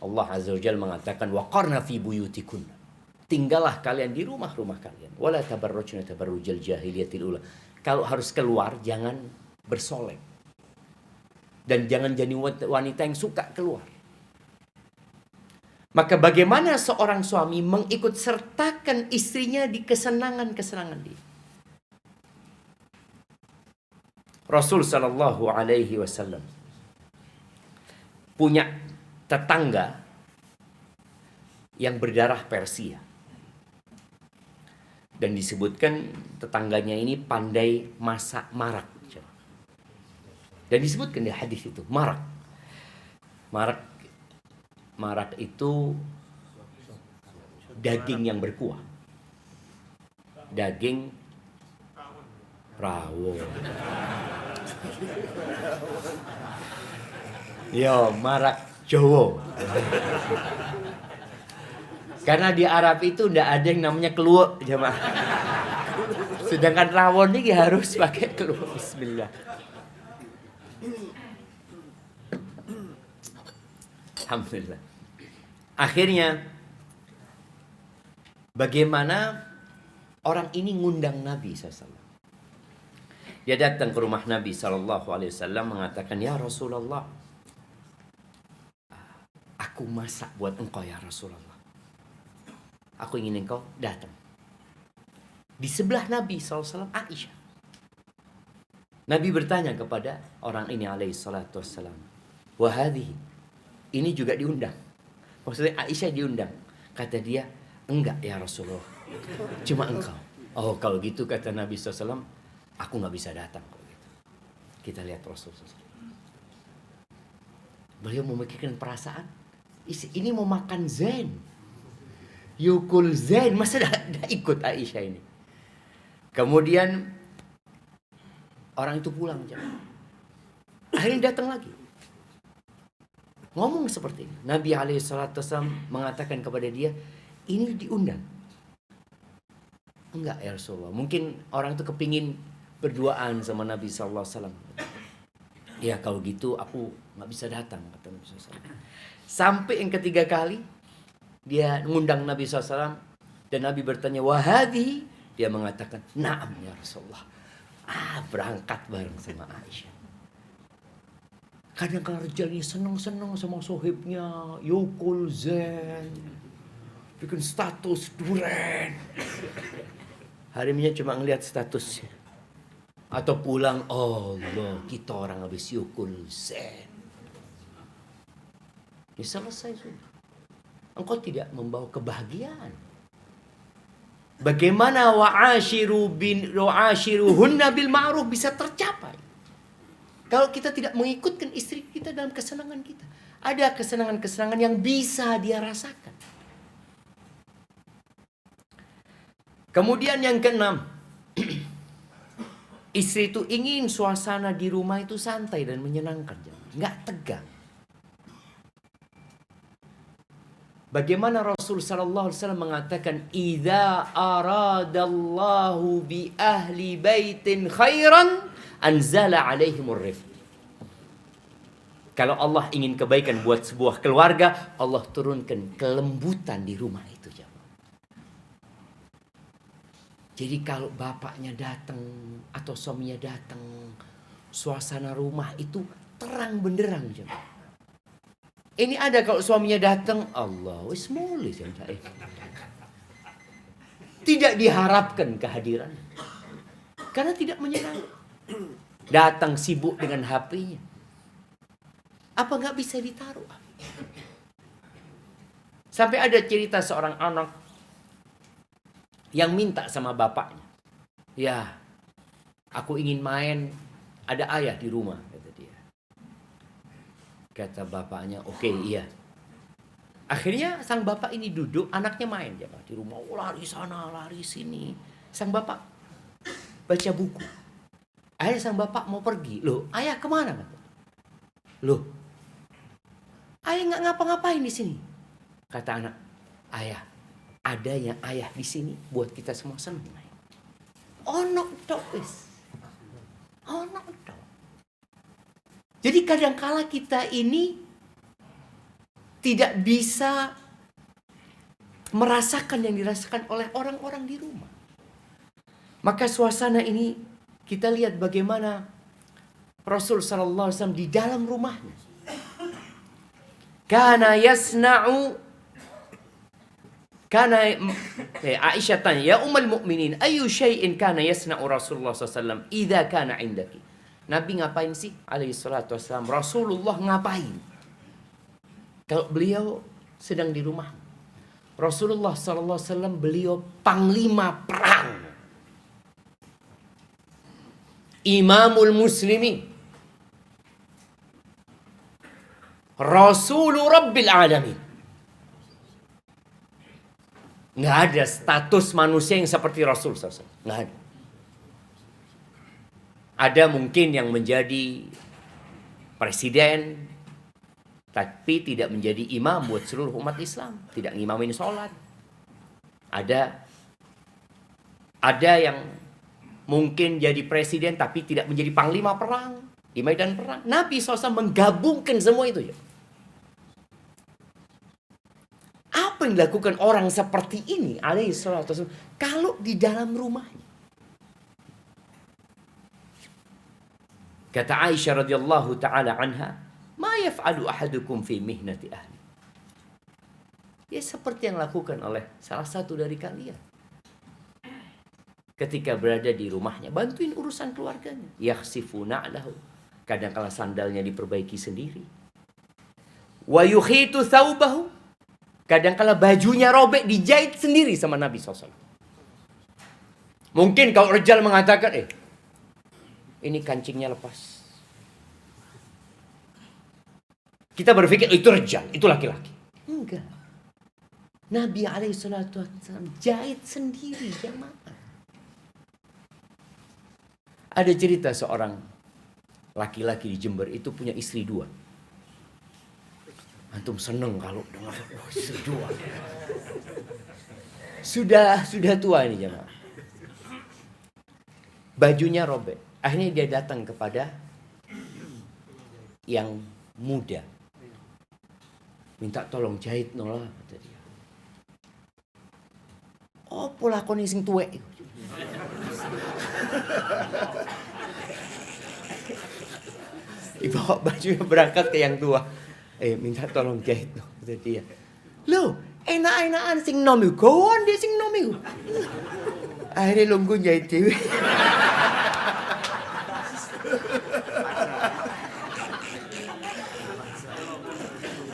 Allah Azza wa Jalla mengatakan waqarna fi buyutikunna. Tinggallah kalian di rumah-rumah kalian. Wala tabarrujna tabarrujal jahiliyatil ula. Kalau harus keluar jangan bersolek. Dan jangan jadi wanita yang suka keluar. Maka bagaimana seorang suami mengikut sertakan istrinya di kesenangan-kesenangan dia? Rasul sallallahu alaihi wasallam punya tetangga yang berdarah Persia. Dan disebutkan tetangganya ini pandai masak marak. Dan disebutkan di hadis itu, marak. Marak itu daging yang berkuah. Daging rawon. Yo, marak Jawa. Karena di Arab itu tidak ada yang namanya keluak, jemaah. Sedangkan rawon ini harus pakai keluak. Bismillah. Alhamdulillah. Akhirnya, bagaimana orang ini ngundang Nabi SAW. Dia datang ke rumah Nabi SAW mengatakan, ya Rasulullah, aku masak buat engkau ya Rasulullah. Aku ingin engkau datang. Di sebelah Nabi SAW Aisyah. Nabi bertanya kepada orang ini alaihissalam, wahadhi, ini juga diundang. Maksudnya Aisyah diundang. Kata dia, enggak ya Rasulullah, cuma engkau. Oh kalau gitu kata Nabi SAW, aku nggak bisa datang kalau gitu. Kita lihat Rasulullah SAW. Beliau memikirkan perasaan. Ini mau makan Zain, yukul Zain, masa dah ikut Aisyah ini. Kemudian orang itu pulang. Akhirnya datang lagi. Ngomong seperti ini. Nabi SAW mengatakan kepada dia, ini diundang. Enggak ya Rasulullah. Mungkin orang itu kepingin berduaan sama Nabi SAW. Ya kalau gitu aku nggak bisa datang, kata Nabi SAW. Sampai yang ketiga kali dia mengundang Nabi SAW dan Nabi bertanya, wahadi, dia mengatakan, naam ya Rasulullah. Berangkat bareng sama Aisyah. Kadang-kadang Rijal ini senang-senang sama sohibnya, yukul zen, bikin status duren. Hari ini cuma ngelihat statusnya. Atau pulang, Allah, kita orang habis yukul zen. Ya selesai sudah. Engkau tidak membawa kebahagiaan. Bagaimana wa'ashiruhunna bil ma'ruf bisa tercapai? Kalau kita tidak mengikutkan istri kita dalam kesenangan kita. Ada kesenangan-kesenangan yang bisa dia rasakan. Kemudian yang keenam. Istri itu ingin suasana di rumah itu santai dan menyenangkan. Nggak tegang. Bagaimana Rasul sallallahu alaihi wasallam mengatakan, "Idza aradallahu bi ahli baitin khairan anzala alaihimur rifq." Kalau Allah ingin kebaikan buat sebuah keluarga, Allah turunkan kelembutan di rumah itu. Jadi kalau bapaknya datang atau suaminya datang, suasana rumah itu terang benderang. Ini ada kalau suaminya datang, Allah wis mulai. Tidak diharapkan kehadiran. Karena tidak menyenangkan. Datang sibuk dengan HP-nya. Apa nggak bisa ditaruh? Sampai ada cerita seorang anak yang minta sama bapaknya. Ya, aku ingin main, ada ayah di rumah, kata dia. Kata bapaknya, oke, iya. Akhirnya sang bapak ini duduk, anaknya main di rumah. Oh, lari sana, lari sini. Sang bapak baca buku. Akhirnya sang bapak mau pergi. Loh, ayah kemana? Loh, ayah nggak ngapa-ngapain di sini. Kata anak, ayah, adanya ayah di sini buat kita semua senang. Ono tok wis. Ono tok. Jadi kadangkala kita ini tidak bisa merasakan yang dirasakan oleh orang-orang di rumah. Maka suasana ini kita lihat bagaimana Rasul sallallahu alaihi wasallam di dalam rumahnya. Kana yasna'u Aisyah tanya, ya ummul mukminin, ayu syai'in kana yasna'u Rasulullah sallallahu alaihi wasallam idza kana indaki. Nabi ngapain sih? Alaihi salatu wasallam. Rasulullah ngapain? Kalau beliau sedang di rumah. Rasulullah sallallahu alaihi wasallam beliau panglima perang. Imamul muslimin. Rasulur Rabbil alamin. Nggak ada status manusia yang seperti Rasul SAW. Nggak ada. Ada mungkin yang menjadi presiden, tapi tidak menjadi imam buat seluruh umat Islam. Tidak ngimamin sholat. Ada yang mungkin jadi presiden, tapi tidak menjadi panglima perang di medan perang. Nabi SAW menggabungkan semua itu ya. Apa yang dilakukan orang seperti ini alaihi salatu wasallam kalau di dalam rumahnya? Kata Aisyah radhiyallahu taala anha, "Ma yaf'alu ahadukum fi mihnati ahli." Ya seperti yang dilakukan oleh salah satu dari kalian. Ketika berada di rumahnya, bantuin urusan keluarganya. Yakhsifu na'lahu. Kadang-kala sandalnya diperbaiki sendiri. Wa yukhitu thawbahu. Kadang-kala bajunya robek, dijahit sendiri sama Nabi SAW. Mungkin kalau Rejal mengatakan, ini kancingnya lepas. Kita berpikir, itu Rejal, itu laki-laki. Enggak. Nabi SAW jahit sendiri, jamaah. Ada cerita seorang laki-laki di Jember itu punya istri 2. Antum seneng kalau dengar istri 2. Sudah tua ini jemaah. Bajunya robek. Akhirnya dia datang kepada yang muda. Minta tolong jahit nolah, kata dia. Oh, pola koni sing tuwek. Dibawa bajunya berangkat ke yang tua. Minta tolong jahit loh, kata dia. Loh, enak-enakan sing nom iku, kawan dia sing nom iku. Akhirnya lunggu jahit dewe.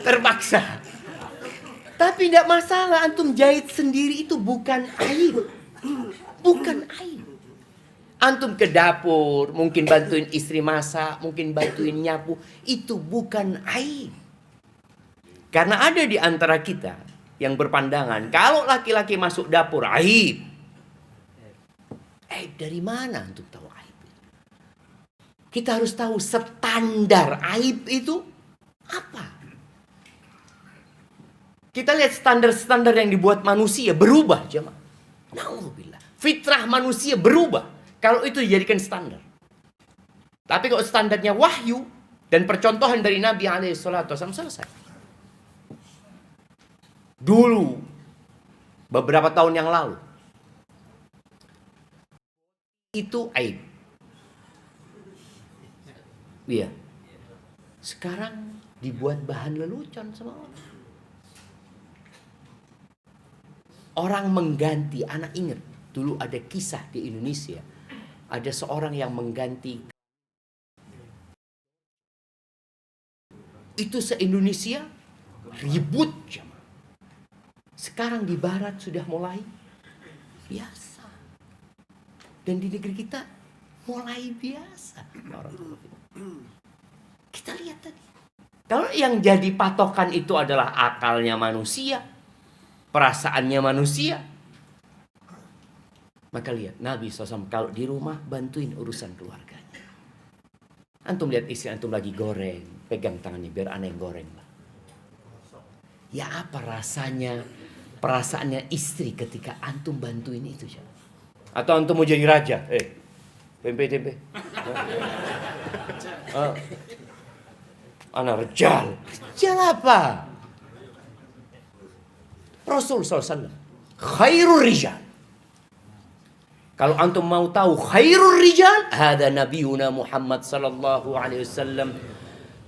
Terpaksa. Tapi tidak masalah, antum jahit sendiri itu bukan aib. Bukan aib. Antum ke dapur, mungkin bantuin istri masak, mungkin bantuin nyapu, itu bukan aib. Karena ada di antara kita yang berpandangan, kalau laki-laki masuk dapur, aib. Aib dari mana untuk tahu aib? Kita harus tahu standar aib itu apa. Kita lihat standar-standar yang dibuat manusia berubah, jemaah. Na'udzubillah. Fitrah manusia berubah kalau itu dijadikan standar. Tapi kalau standarnya wahyu dan percontohan dari Nabi SAW selesai. Dulu, beberapa tahun yang lalu, itu aib. Iya. Sekarang dibuat bahan lelucon sama orang. Orang mengganti, anak ingat dulu ada kisah di Indonesia, ada seorang yang mengganti. Itu se-Indonesia ribut. Sekarang di barat sudah mulai biasa. Dan di negeri kita mulai biasa. Kita lihat tadi. Kalau yang jadi patokan itu adalah akalnya manusia, perasaannya manusia, maka lihat Nabi SAW kalau di rumah bantuin urusan keluarganya. Antum lihat istri antum lagi goreng, pegang tangannya biar ana yang goreng. Ya apa rasanya, perasaannya istri ketika antum bantuin itu? Atau antum mau jadi raja? Tempe. Ana rejal. Rejal apa? Rasul SAW khairul rijal. Kalau antum mau tahu khairul rijal, hada nabiyuna Muhammad sallallahu alaihi wasallam,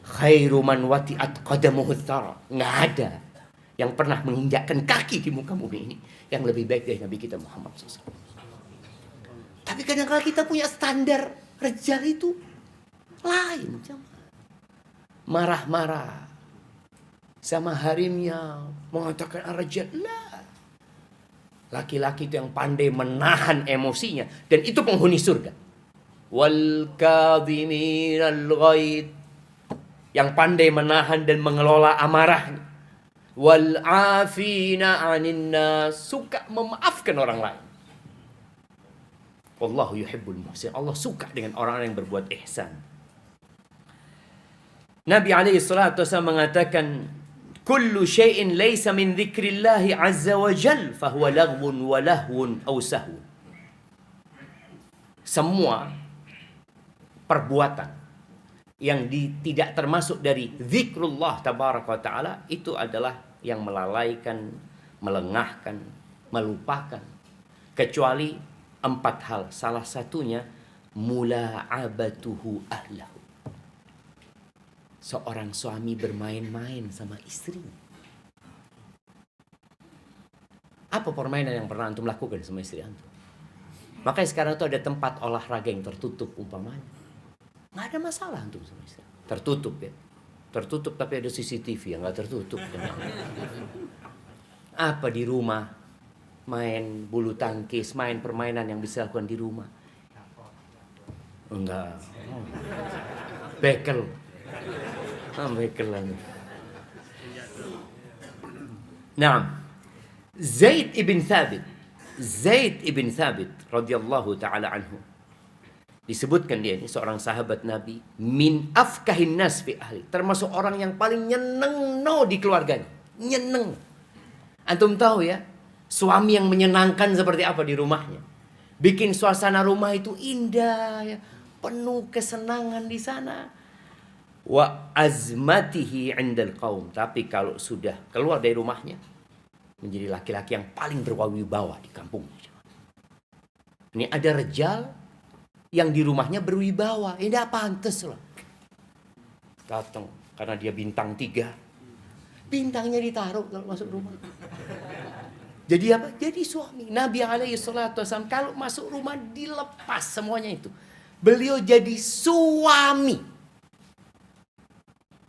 khairu man wati'at qadamuhu thara. Nggak ada yang pernah menginjakkan kaki di muka bumi ini yang lebih baik dari Nabi kita Muhammad SAW. Tapi kadang-kadang kita punya standar rijal itu lain. Marah-marah sama harimnya, mengatakan ar-rijal. Lah. Laki-laki itu yang pandai menahan emosinya, dan itu penghuni surga. Wal kadhiminal ghaid, yang pandai menahan dan mengelola amarahnya. Wal afina 'anil nas, suka memaafkan orang lain. Wallahu yuhibbul muhsin, Allah suka dengan orang yang berbuat ihsan. Nabi alaihi salatu wasallam mengatakan, kullu syai'in laysa min dzikrillahi azza wa jal fahuwa laghwun wa lahwun aw sahwun. Semua perbuatan yang tidak termasuk dari zikrullah tabaraka wa taala itu adalah yang melalaikan, melengahkan, melupakan, kecuali 4 hal. Salah satunya mula'abatuhu ahlahu. Seorang suami bermain-main sama istrinya. Apa permainan yang pernah antum lakukan sama istri antum? Makanya sekarang itu ada tempat olahraga yang tertutup umpamanya. Nggak ada masalah antum sama istri. Tertutup ya. Tertutup tapi ada CCTV yang nggak tertutup. Apa di rumah? Main bulu tangkis, main permainan yang bisa lakukan di rumah. Enggak. Bekel. Nah, Zaid ibn Thabit radhiyallahu taala anhu, disebutkan dia ini seorang sahabat Nabi, min afkahin nas fi ahli, termasuk orang yang paling nyeneng di keluarganya. Nyeneng. Antum tahu ya, suami yang menyenangkan seperti apa di rumahnya. Bikin suasana rumah itu indah ya, penuh kesenangan di sana. Wa azmatihi 'indal qaum, tapi kalau sudah keluar dari rumahnya menjadi laki-laki yang paling berwibawa di kampungnya. Ini ada rejal yang di rumahnya berwibawa, ini tidak pantas lah. Datang karena dia bintang 3, bintangnya ditaruh kalau masuk rumah. Jadi apa? Jadi suami. Nabi alaihi salatu wasallam kalau masuk rumah dilepas semuanya itu. Beliau jadi suami.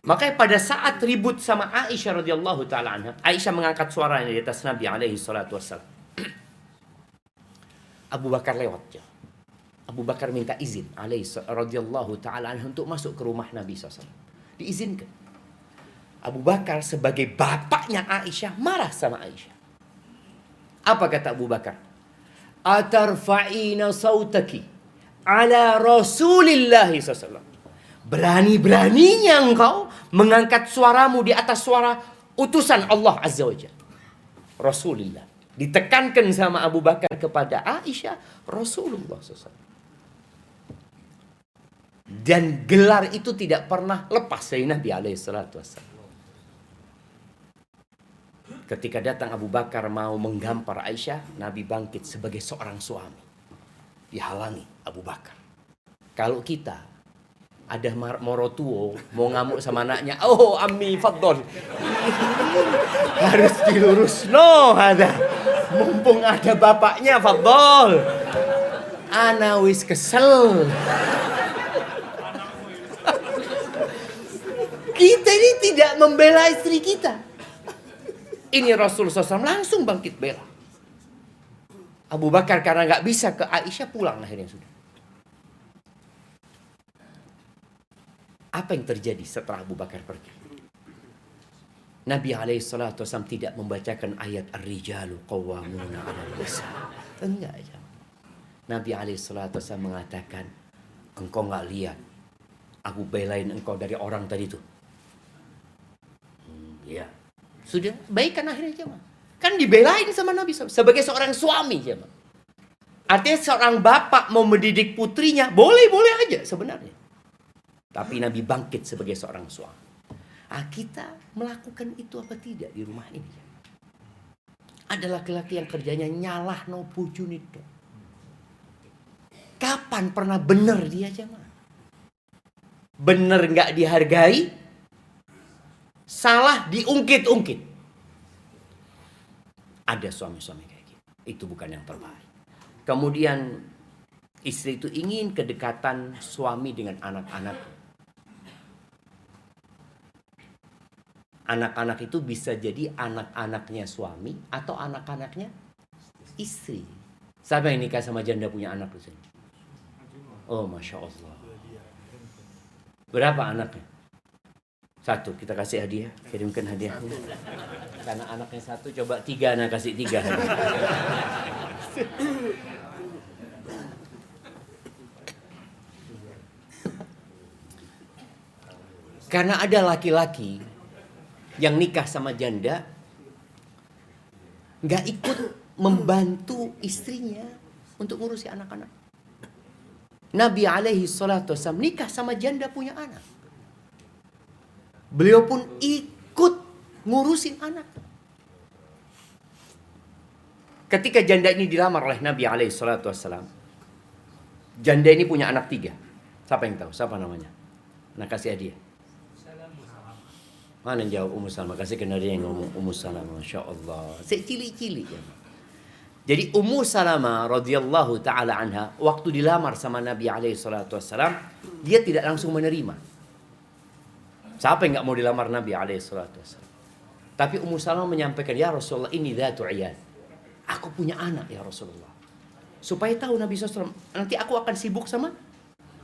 Makanya pada saat ribut sama Aisyah radhiyallahu taala anha, Aisyah mengangkat suaranya di atas Nabi alaihi salatu wasallam. Abu Bakar lewat ya. Abu Bakar minta izin alaihi radhiyallahu taala anha untuk masuk ke rumah Nabi SAW. Diizinkan. Abu Bakar sebagai bapaknya Aisyah marah sama Aisyah. Apa kata Abu Bakar? Atarfa'ina sautaki ala Rasulillahi SAW. Berani-beraninya engkau mengangkat suaramu di atas suara utusan Allah Azza wa Jalla, Rasulullah. Ditekankan sama Abu Bakar kepada Aisyah, Rasulullah SAW. Dan gelar itu tidak pernah lepas dari Nabi SAW. Ketika datang Abu Bakar mau menggampar Aisyah, Nabi bangkit sebagai seorang suami. Dihalangi Abu Bakar. Kalau kita ada morotuo mau ngamuk sama anaknya, oh ammi faddol, harus dilurus, no ada Mumpung ada bapaknya, fadol. Ana wis kesel. Kita ini tidak membela istri kita. Ini Rasulullah SAW langsung bangkit bela. Abu Bakar karena nggak bisa ke Aisyah, pulang akhirnya sudah. Apa yang terjadi setelah Abu Bakar pergi? Nabi SAW tidak membacakan ayat Ar-Rijalu Qawwamuna 'alan Nisa. Enggak ya. Nabi SAW mengatakan, engkau nggak lihat aku belain engkau dari orang tadi itu. Ya, sudah baikkan akhirnya jemaah. Kan dibelain sama Nabi SAW sebagai seorang suami jemaah. Artinya seorang bapak mau mendidik putrinya boleh-boleh aja sebenarnya. Tapi Nabi bangkit sebagai seorang suami. Kita melakukan itu apa tidak di rumah ini? Ada laki-laki yang kerjanya nyalah no bojone itu. Kapan pernah benar dia jemaah? Benar nggak dihargai, salah diungkit-ungkit. Ada suami-suami kayak gitu. Itu bukan yang terbaik. Kemudian istri itu ingin kedekatan suami dengan anak-anak. Anak-anak itu bisa jadi anak-anaknya suami atau anak-anaknya istri. Siapa yang nikah sama janda punya anak di sini? Oh, Masya Allah. Berapa anaknya? Satu, kita kasih hadiah. Kirimkan hadiahnya. Karena anaknya satu, coba 3, anak kasih 3 hadiah. Karena ada laki-laki yang nikah sama janda nggak ikut membantu istrinya untuk ngurusi anak-anak. Nabi alaihi salatu wasallam nikah sama janda punya anak. Beliau pun ikut ngurusin anak. Ketika janda ini dilamar oleh Nabi alaihi salatu wasallam, janda ini punya anak 3. Siapa yang tahu? Siapa namanya? Nah, kasih hadiah. Mana yang jawab? Ummu Salamah. Kasih kena dia yang ngomong Ummu Salamah. Masya Allah. Cilik-cilik ya. Jadi Ummu Salamah radhiyallahu taala anha waktu dilamar sama Nabi alaihi salatu wasallam, dia tidak langsung menerima. Siapa yang nggak mau dilamar Nabi alaihi salatu wasallam? Tapi Ummu Salamah menyampaikan, "Ya Rasulullah, ini dzatu iyad. Aku punya anak ya Rasulullah. Supaya tahu Nabi SAW, nanti aku akan sibuk sama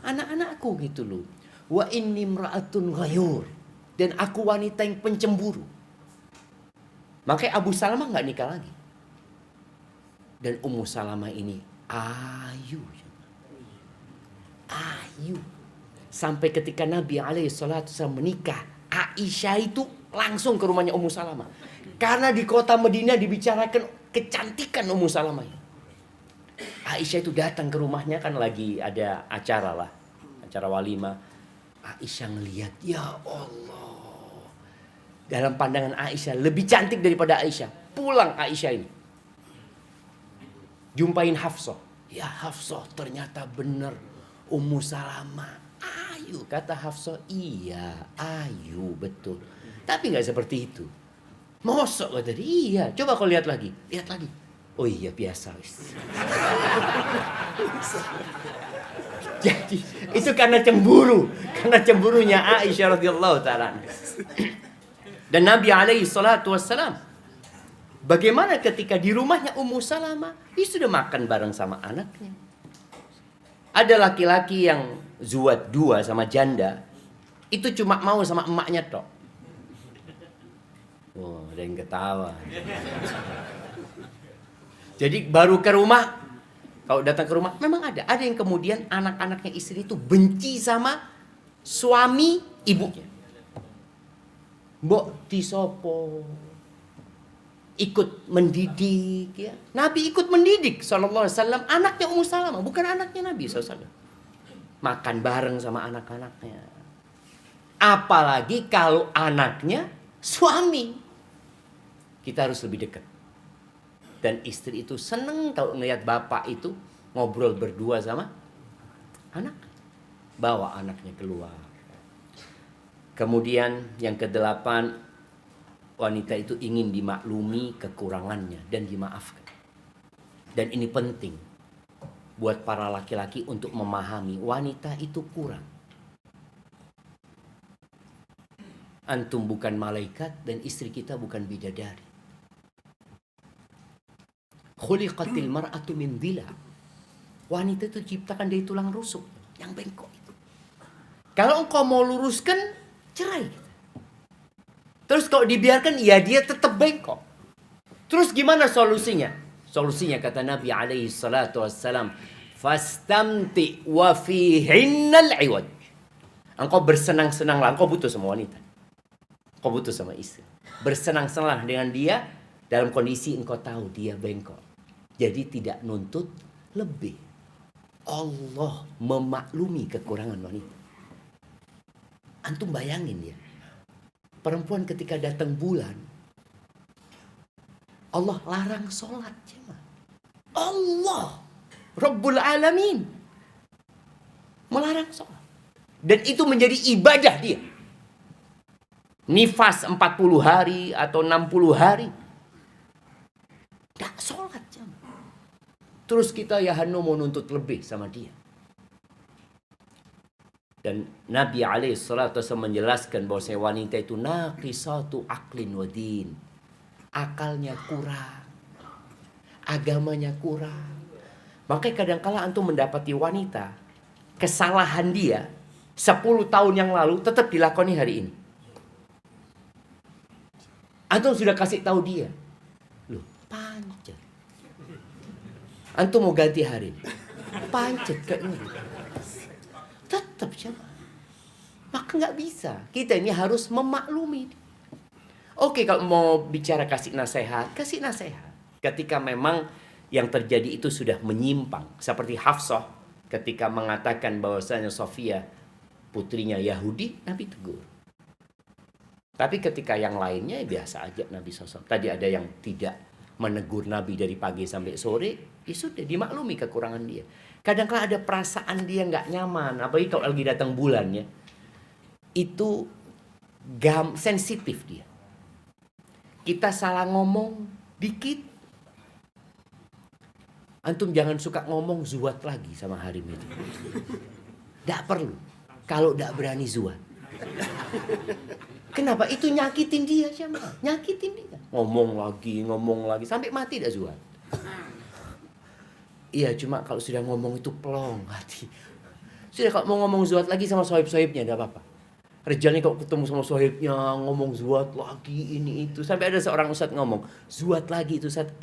anak-anakku gitu loh. Wa inni imra'atun ghayur. Dan aku wanita yang pencemburu." Makanya Abu Salamah nggak nikah lagi. Dan Ummu Salamah ini ayu. Ayu. Sampai ketika Nabi SAW menikah, Aisyah itu langsung ke rumahnya Ummu Salamah. Karena di kota Madinah dibicarakan kecantikan Ummu Salamah. Aisyah itu datang ke rumahnya, kan lagi ada acara lah. Acara walimah. Aisyah ngelihat, ya Allah. Dalam pandangan Aisyah lebih cantik daripada Aisyah. Pulang Aisyah ini. Jumpain Hafsah. Ya Hafsah, ternyata benar Ummu Salamah ayu. Kata Hafsah, iya ayu betul. Tapi nggak seperti itu. Mosok kata dia, iya. Coba kau lihat lagi. Lihat lagi. Oh iya biasa. Jadi itu karena cemburu. Karena cemburunya Aisyah radhiyallahu ta'ala. Dan Nabi alaihi salatu wassalam, bagaimana ketika di rumahnya Ummu Salamah, dia sudah makan bareng sama anaknya. Ada laki-laki yang zuat 2 sama janda, itu cuma mau sama emaknya tok. Oh, ada yang ketawa. Jadi baru ke rumah, kalau datang ke rumah, memang ada yang kemudian anak-anaknya istri itu benci sama suami ibunya. Mbok disopo ikut mendidik ya. Nabi ikut mendidik sallallahu alaihi wasallam anaknya Ummu Salamah, bukan anaknya Nabi sallallahu alaihi wasallam. Makan bareng sama anak-anaknya. Apalagi kalau anaknya suami. Kita harus lebih dekat. Dan istri itu seneng kalau ngelihat bapak itu ngobrol berdua sama anak. Bawa anaknya keluar. Kemudian yang ke-8, wanita itu ingin dimaklumi kekurangannya dan dimaafkan. Dan ini penting buat para laki-laki untuk memahami wanita itu kurang. Antum bukan malaikat dan istri kita bukan bidadari. Khuliqatil mar'atu min dhila. Wanita itu diciptakan dari tulang rusuk yang bengkok itu. Kalau engkau mau luruskan, cerai. Terus kalau dibiarkan, ya dia tetap bengkok. Terus gimana solusinya? Solusinya kata Nabi alaihi salatu wassalam, fastamti wa fihinnal iwaj. Engkau bersenang-senanglah, engkau butuh sama wanita. Engkau butuh sama istri. Bersenang-senanglah dengan dia dalam kondisi engkau tahu dia bengkok. Jadi tidak nuntut lebih. Allah memaklumi kekurangan wanita. Antum bayangin ya. Perempuan ketika datang bulan, Allah larang sholat. Allah, Rabbul Alamin, melarang sholat. Dan itu menjadi ibadah dia. Nifas 40 hari atau 60 hari. Gak sholat. Terus kita ya Hanu mau nuntut lebih sama dia. Dan Nabi alaihissalatu menjelaskan bahwa wanita itu naqisatu aqlin wa din. Akalnya kurang. Agamanya kurang. Makanya kadangkala antum mendapati wanita, kesalahan dia 10 tahun yang lalu tetap dilakoni hari ini. Antum sudah kasih tahu dia. Loh, pancet. Antum mau ganti hari ini. Pancet kayaknya. Tetap siapa? Maka nggak bisa. Kita ini harus memaklumi. Oke, kalau mau bicara kasih nasihat, kasih nasihat. Ketika memang yang terjadi itu sudah menyimpang. Seperti Hafsah ketika mengatakan bahwasanya Sofia putrinya Yahudi, Nabi tegur. Tapi ketika yang lainnya biasa aja Nabi SAW. Tadi ada yang tidak menegur Nabi dari pagi sampai sore, ya sudah dimaklumi kekurangan dia. Kadang-kadang ada perasaan dia nggak nyaman, apalagi kalau lagi datang bulannya. Itu sensitif dia. Kita salah ngomong dikit, antum jangan suka ngomong zuat lagi sama Harim itu. Nggak perlu. Kalau nggak berani zuat. Kenapa? Itu nyakitin dia siapa? Nyakitin dia. Ngomong lagi, sampai mati dah zuat. Iya, cuma kalau sudah ngomong itu plong hati. Sudah kalau mau ngomong zuat lagi sama sohib-sohibnya, tidak apa-apa. Rejalnya kalau ketemu sama sohibnya, ngomong zuat lagi, ini itu. Sampai ada seorang ustadz ngomong, zuat lagi itu ustadz,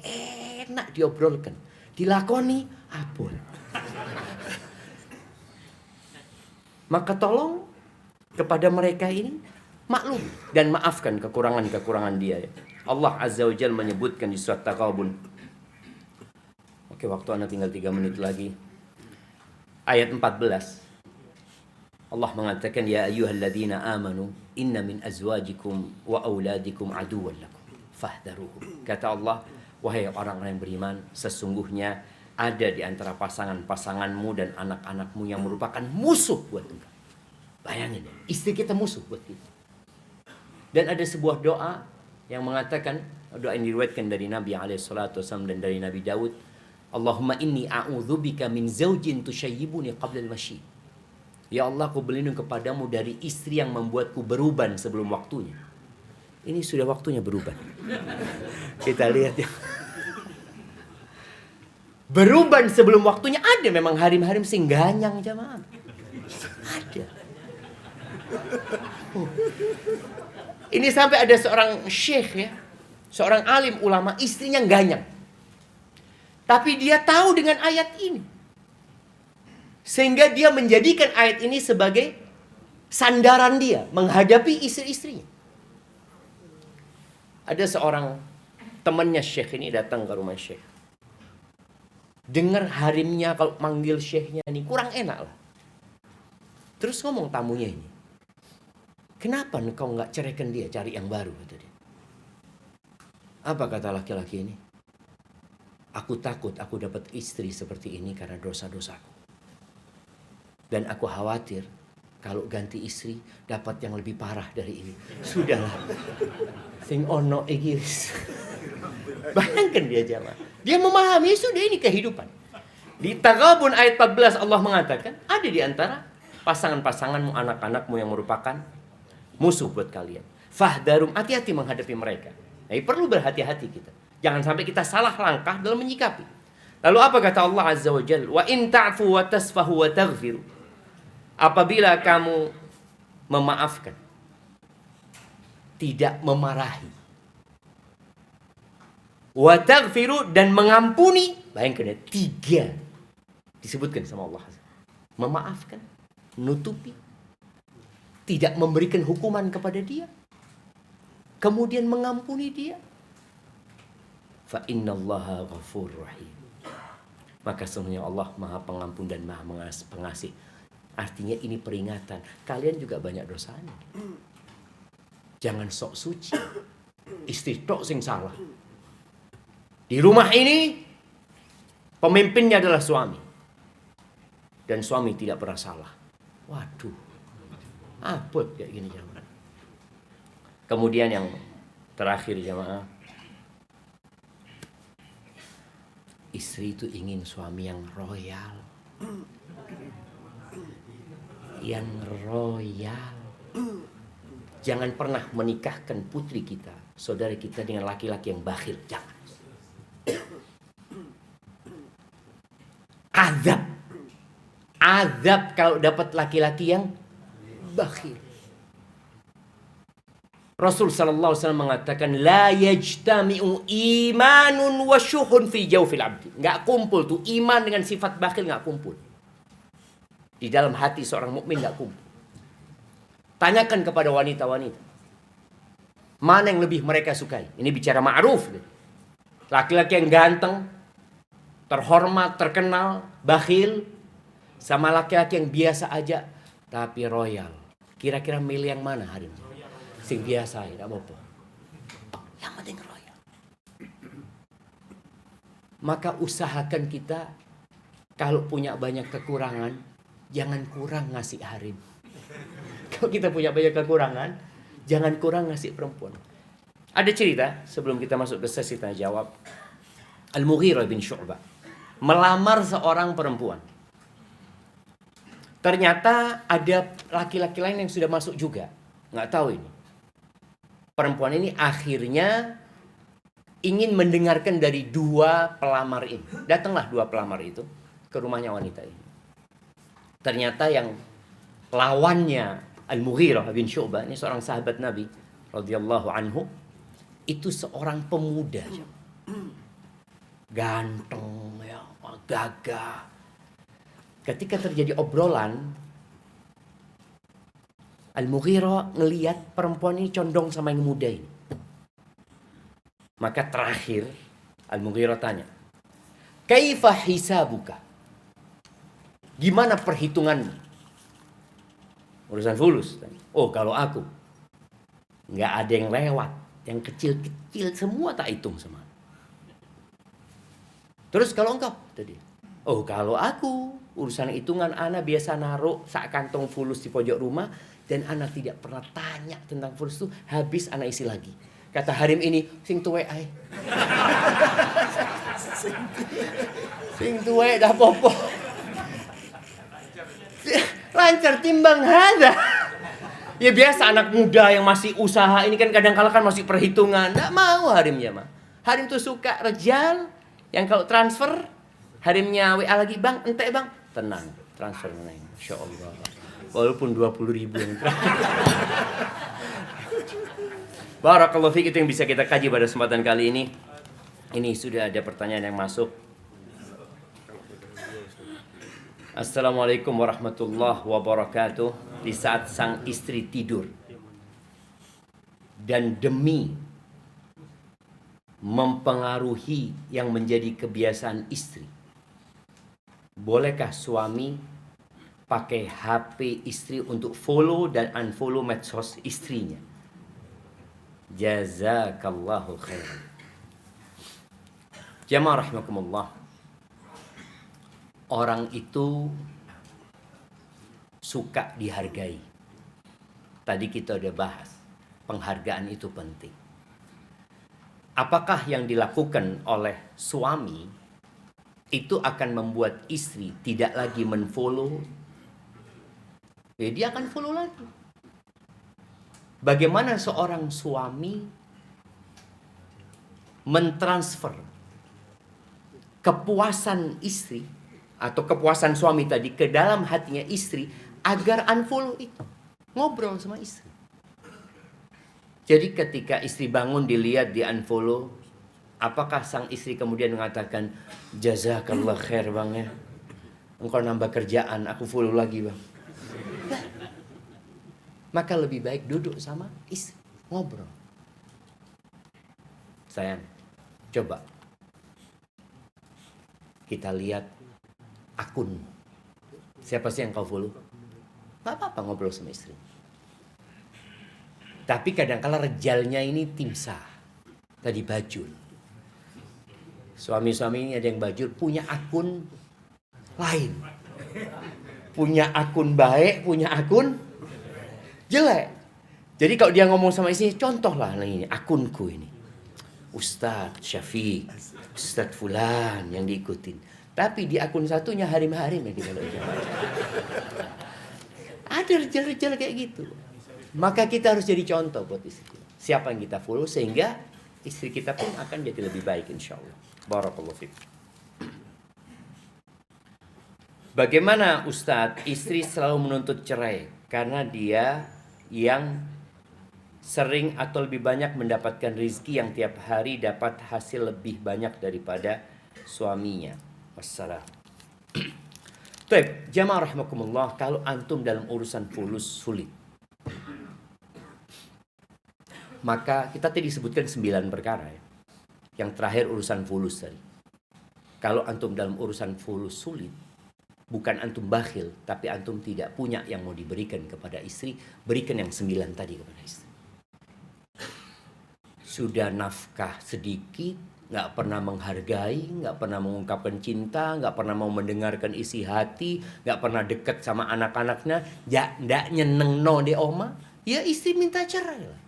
enak diobrolkan. Dilakoni, abul. Maka tolong kepada mereka ini, maklum dan maafkan kekurangan-kekurangan dia. Allah Azza wa Jalla menyebutkan di surat Taghabun. Oke, waktu Anda tinggal 3 menit lagi. Ayat 14. Allah mengatakan, ya ayyuhalladzina amanu inna min azwajikum wa auladikum aduwwan lakum fahdharuhum. Kata Allah, wahai orang-orang yang beriman, sesungguhnya ada di antara pasangan-pasanganmu dan anak-anakmu yang merupakan musuh buat engkau. Bayangin, istri kita musuh buat kita. Dan ada sebuah doa yang mengatakan, doa yang diriwayatkan dari Nabi SAW dan dari Nabi Daud, Allahumma inni a'udzubika min zaujin tushayyibuni qabla al-mashi. Ya Allah, aku berlindung kepadamu dari istri yang membuatku beruban sebelum waktunya. Ini sudah waktunya beruban. Kita lihat ya. Beruban sebelum waktunya ada memang harim-harim sing ganyang jamaah. Ada. Ini sampai ada seorang syekh ya, seorang alim ulama, istrinya ganyang. Tapi dia tahu dengan ayat ini. Sehingga dia menjadikan ayat ini sebagai sandaran dia menghadapi istri-istrinya. Ada seorang temannya syekh ini datang ke rumah syekh. Dengar harimnya kalau manggil syekhnya ini kurang enak lah. Terus ngomong tamunya ini, kenapa engkau nggak ceraikan dia, cari yang baru, kata dia. Apa kata laki-laki ini? Aku takut aku dapat istri seperti ini karena dosa-dosaku. Dan aku khawatir Kalau ganti istri dapat yang lebih parah dari ini. Sudahlah. Sing ono iki. Bayangkan dia jamaah. Dia memahami sudah ini kehidupan. Di Taghabun ayat 14 Allah mengatakan ada di antara pasangan-pasanganmu, anak-anakmu yang merupakan musuh buat kalian. Fahdarum, hati-hati menghadapi mereka. Nah, perlu berhati-hati kita. Jangan sampai kita salah langkah dalam menyikapi. Lalu apa kata Allah Azza wa Jalla? Wa in ta'fu wa tasfahu wa taghfiru. Apabila kamu memaafkan, tidak memarahi, wa taghfiru, dan mengampuni. Bayangkan ya, 3 disebutkan sama Allah. Memaafkan, nutupi, tidak memberikan hukuman kepada dia, kemudian mengampuni dia. Fa innallaha ghafurur rahim. Maka sesungguhnya Allah Maha Pengampun dan Maha Pengasih. Artinya ini peringatan. Kalian juga banyak dosanya. Jangan sok suci. Istri tok sing salah. Di rumah ini pemimpinnya adalah suami. Dan suami tidak pernah salah. Waduh. Abot kayak gini jamaah. Kemudian yang terakhir jamaah. Istri itu ingin suami yang royal. Yang royal. Jangan pernah menikahkan putri kita, saudara kita dengan laki-laki yang bakhil. Jangan. Azab. Azab kalau dapat laki-laki yang bakhil. Rasul sallallahu alaihi wasallam mengatakan la yajtami'u imanun wa syuhun fi jawfil abdi. Enggak kumpul tuh iman dengan sifat bakhil, enggak kumpul. Di dalam hati seorang mukmin enggak kumpul. Tanyakan kepada wanita-wanita. Mana yang lebih mereka sukai? Ini bicara ma'ruf. Laki-laki yang ganteng, terhormat, terkenal, bakhil, sama laki-laki yang biasa aja tapi royal. Kira-kira milih yang mana hari ini? Sing biasa, tidak apa-apa. Yang penting royal. Maka usahakan kita kalau punya banyak kekurangan, jangan kurang ngasih harim. Kalau kita punya banyak kekurangan, jangan kurang ngasih perempuan. Ada cerita sebelum kita masuk ke sesi tanya jawab. Al-Mughirah bin Syu'bah melamar seorang perempuan. Ternyata ada laki-laki lain yang sudah masuk juga. Nggak tahu ini. Perempuan ini akhirnya ingin mendengarkan dari 2 pelamar ini. Datanglah 2 pelamar itu ke rumahnya wanita ini. Ternyata yang lawannya Al-Mughirah bin Syu'bah, ini seorang sahabat Nabi radhiyallahu anhu, itu seorang pemuda. Ganteng, ya, gagah. Ketika terjadi obrolan, Al-Mughirah ngelihat perempuan ini condong sama yang muda ini. Maka terakhir Al-Mughirah tanya, "Kaifa hisabuka?" Gimana perhitunganmu? Urusan fulus. Oh, kalau aku nggak ada yang lewat, yang kecil-kecil semua tak hitung sama. Terus kalau engkau tadi, oh kalau aku urusan hitungan ana biasa naruh sak kantong fulus di pojok rumah. Dan anak tidak pernah tanya tentang fulus itu, habis anak isi lagi. Kata harim ini, sing tuwe ay. Sing tuwe dah popo. Lancar timbang hada. Ya biasa anak muda yang masih usaha ini kan kadang-kala kan masih perhitungan. Nggak mau harimnya mah. Harim tuh suka rejal yang kalau transfer harimnya WA lagi, "Bang, ente bang." Tenang, transfer meneng. Insyaallah. Walaupun 20.000 yang terakhir. Barakallahu fiik, itu yang bisa kita kaji pada kesempatan kali ini. Ini sudah ada pertanyaan yang masuk. Assalamualaikum warahmatullahi wabarakatuh. Di saat sang istri tidur dan demi mempengaruhi yang menjadi kebiasaan istri, bolehkah suami pakai HP istri untuk follow dan unfollow medsos istrinya? Jazakallahu khairan. Jamaah rahimakumullah. Orang itu suka dihargai. Tadi kita udah bahas, penghargaan itu penting. Apakah yang dilakukan oleh suami itu akan membuat istri tidak lagi menfollow? Ya, dia akan follow lagi. Bagaimana seorang suami mentransfer kepuasan istri atau kepuasan suami tadi ke dalam hatinya istri agar unfollow itu. Ngobrol sama istri. Jadi ketika istri bangun dilihat di unfollow, apakah sang istri kemudian mengatakan, jazakallah khair bang ya, engkau nambah kerjaan, aku follow lagi bang. Nah, maka lebih baik duduk sama istri, ngobrol. Sayang, coba kita lihat akun. Siapa sih yang kau follow? Gak apa-apa ngobrol sama istri. Tapi kadang-kala rejalnya ini timsah. Tadi bajul. Suami-suami ini ada yang bajul, punya akun lain. Punya akun baik, punya akun jelek. Jadi kalau dia ngomong sama istri, contohlah ini akunku ini. Ustadz Syafiq, Ustadz Fulan yang diikutin. Tapi di akun satunya harim-harim ya kita lihat. Ada rejal-rejal kayak gitu. Maka kita harus jadi contoh buat istri kita. Siapa yang kita follow sehingga istri kita pun akan jadi lebih baik insya Allah. Barakallahu fiik. Bagaimana Ustadz istri selalu menuntut cerai karena dia yang sering atau lebih banyak mendapatkan rizki yang tiap hari dapat hasil lebih banyak daripada suaminya. Wassalam. Baik, jamaah rahimakumullah, kalau antum dalam urusan fulus sulit, maka kita tadi sebutkan 9 perkara ya. Yang terakhir urusan fulus tadi. Kalau antum dalam urusan fulus sulit, bukan antum bakhil, tapi antum tidak punya yang mau diberikan kepada istri, berikan yang 9 tadi kepada istri. Sudah nafkah sedikit, nggak pernah menghargai, nggak pernah mengungkapkan cinta, nggak pernah mau mendengarkan isi hati, nggak pernah dekat sama anak-anaknya, ya nggak nyeneng no de oma, ya istri minta cerai lah.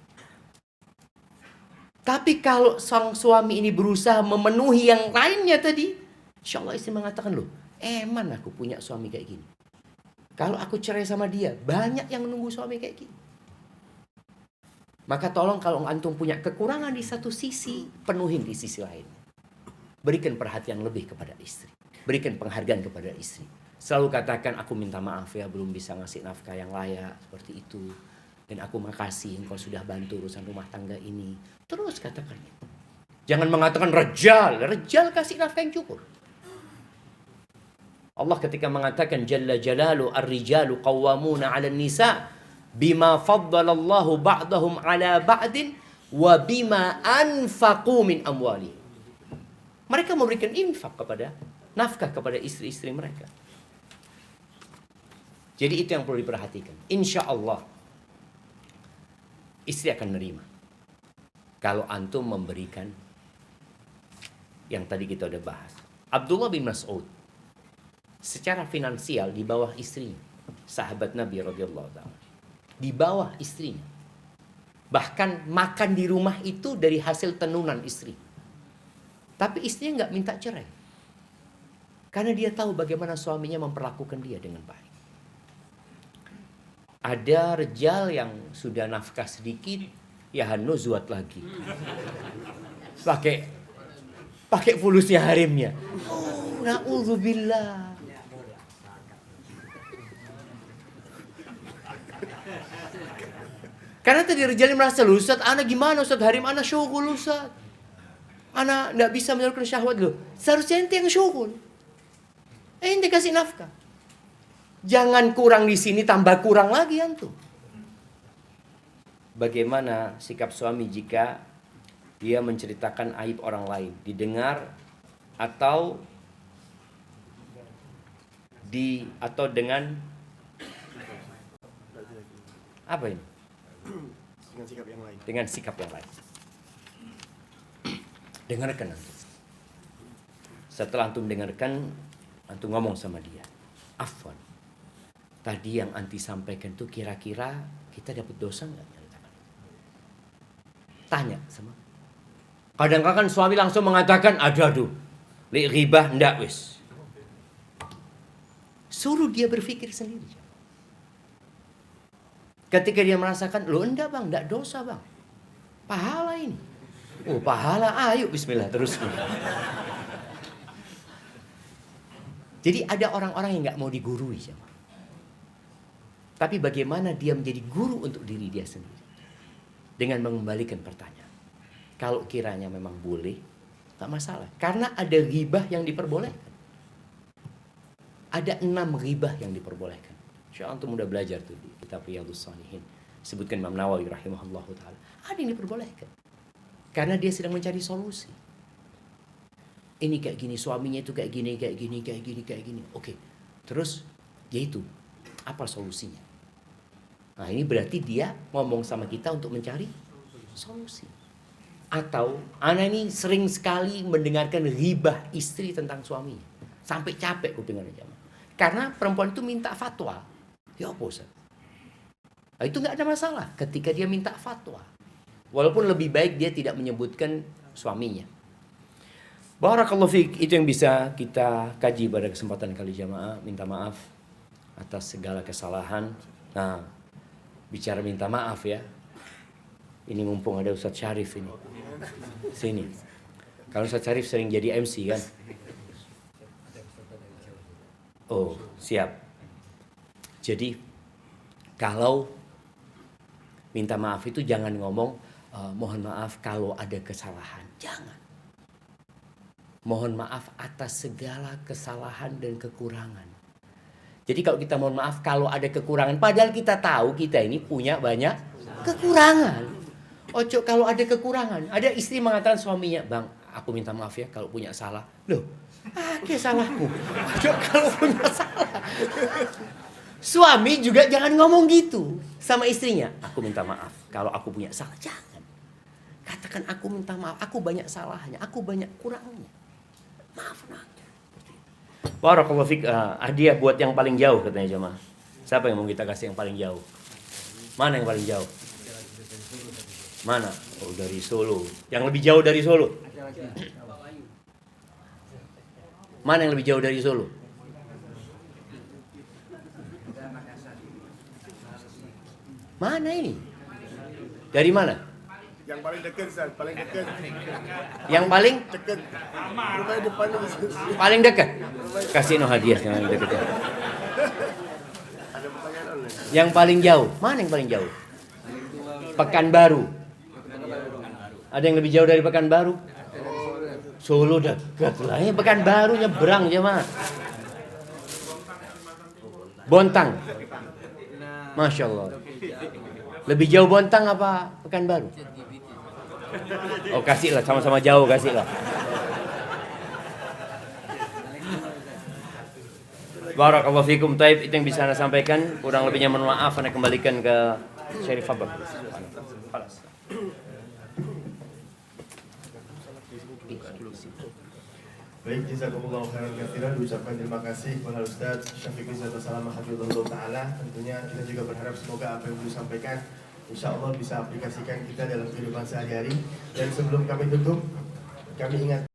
Tapi kalau sang suami ini berusaha memenuhi yang lainnya tadi, insya Allah istri mengatakan, loh, eman aku punya suami kayak gini. Kalau aku cerai sama dia, banyak yang menunggu suami kayak gini. Maka tolong kalau antum punya kekurangan di satu sisi, penuhin di sisi lain. Berikan perhatian lebih kepada istri. Berikan penghargaan kepada istri. Selalu katakan, aku minta maaf ya, belum bisa ngasih nafkah yang layak, seperti itu. Dan aku makasih engkau sudah bantu urusan rumah tangga ini. Terus katakan itu. Jangan mengatakan rejal. Rejal kasih nafkah yang cukup. Allah ketika mengatakan Jalla Jalalu ar-rijalu qawwamuna 'alan nisa bima faddalallahu ba'dahum 'ala ba'din wa bima anfaqu min amwali. Mereka memberikan infak kepada nafkah kepada istri-istri mereka. Jadi itu yang perlu diperhatikan. Insya Allah istri akan menerima kalau antum memberikan yang tadi kita udah bahas. Abdullah bin Mas'ud secara finansial di bawah istrinya, sahabat Nabi radhiyallahu taala, di bawah istrinya. Bahkan makan di rumah itu dari hasil tenunan istri. Tapi istrinya nggak minta cerai, karena dia tahu bagaimana suaminya memperlakukan dia dengan baik. Ada rejal yang sudah nafkah sedikit, ya hanuzuat lagi. Pakai fulusnya harimnya. Oh, na'udzubillah. Karena tadi rejal merasa, loh Ustaz, ana gimana Ustaz, harim ana syughul Ustaz. Ana enggak bisa menyalurkan syahwat loh. Seharusnya ente yang syughul. Ente kasih nafkah. Jangan kurang di sini tambah kurang lagi antum. Bagaimana sikap suami jika dia menceritakan aib orang lain, didengar atau dengan apa ini? Dengan sikap yang lain. Dengan sikap yang lain. Dengarkan antum. Setelah antum dengarkan, antum ngomong sama dia, afwan, tadi yang anti sampaikan tuh kira-kira kita dapat dosa nggak? Tanya sama. Kadang-kadang suami langsung mengatakan, aduh, ghibah ndak wis. Suruh dia berpikir sendiri. Ketika dia merasakan, loh enggak bang, enggak dosa bang. Pahala ini. Oh pahala, ayo bismillah terus. Jadi ada orang-orang yang nggak mau digurui sama. Tapi bagaimana dia menjadi guru untuk diri dia sendiri? Dengan mengembalikan pertanyaan. Kalau kiranya memang boleh, tak masalah. Karena ada ghibah yang diperbolehkan. Ada 6 ghibah yang diperbolehkan. Insya Allah antum udah belajar tuh di kitab Riyadhus Shalihin. Sebutkan Imam Nawawi rahimahullahu ta'ala. Ada yang diperbolehkan. Karena dia sedang mencari solusi. Ini kayak gini, suaminya itu kayak gini, kayak gini, kayak gini, kayak gini. Oke. Terus, yaitu, apa solusinya? Nah ini berarti dia ngomong sama kita untuk mencari solusi. Atau anak ini sering sekali mendengarkan ghibah istri tentang suaminya. Sampai capek kupingannya jamaah. Karena perempuan itu minta fatwa. Ya apa Ustaz? Nah, itu gak ada masalah ketika dia minta fatwa. Walaupun lebih baik dia tidak menyebutkan suaminya. Barakallahu fiik, itu yang bisa kita kaji pada kesempatan kali jamaah. Minta maaf atas segala kesalahan. Nah, bicara minta maaf ya. Ini mumpung ada Ustadz Syarif ini. Sini. Kalau Ustadz Syarif sering jadi MC kan? Oh, siap. Jadi kalau minta maaf itu jangan ngomong mohon maaf kalau ada kesalahan. Jangan. Mohon maaf atas segala kesalahan dan kekurangan. Jadi kalau kita mohon maaf kalau ada kekurangan, padahal kita tahu kita ini punya banyak kekurangan. Ojo kalau ada kekurangan. Ada istri mengatakan suaminya, bang, aku minta maaf ya kalau punya salah. Loh, salahku. Ojo kalau punya salah. Suami juga jangan ngomong gitu sama istrinya. Aku minta maaf kalau aku punya salah. Jangan. Katakan aku minta maaf, aku banyak salahnya, aku banyak kurangnya. Maaf nak. Barakallahu fiik, hadiah buat yang paling jauh katanya jemaah. Siapa yang mau kita kasih yang paling jauh? Mana yang paling jauh? Mana? Oh, dari Solo. Yang lebih jauh dari Solo? Mana yang lebih jauh dari Solo? Mana ini? Dari mana? Yang paling dekat, Ustaz, paling dekat. Yang paling Dekat. Rumah depan itu. paling dekat. Kasih no hadiah yang paling dekat. Ada pertanyaan online. Yang paling jauh. Mana yang paling jauh? Pekanbaru. Ada yang lebih jauh dari Pekanbaru? Solo dekat lah. Pekanbaru nyebrang aja mah. Bontang. Masya Allah. Lebih jauh Bontang apa Pekanbaru? Oh kasihlah, sama-sama jauh kasihlah. Barakallahu fikum. Taib, itu yang bisa Anda sampaikan. Kurang lebihnya mohon maaf, Anda kembalikan ke Syarif Fadl. Baik, jazakumullah khairan katsiran. Diucapkan terima kasih kepada Ustaz Syafiq Rizal Basalamah hafizahullah taala. Tentunya kita juga berharap semoga apa yang beliau sampaikan insyaallah bisa aplikasikan kita dalam kehidupan sehari-hari. Dan sebelum kami tutup, kami ingat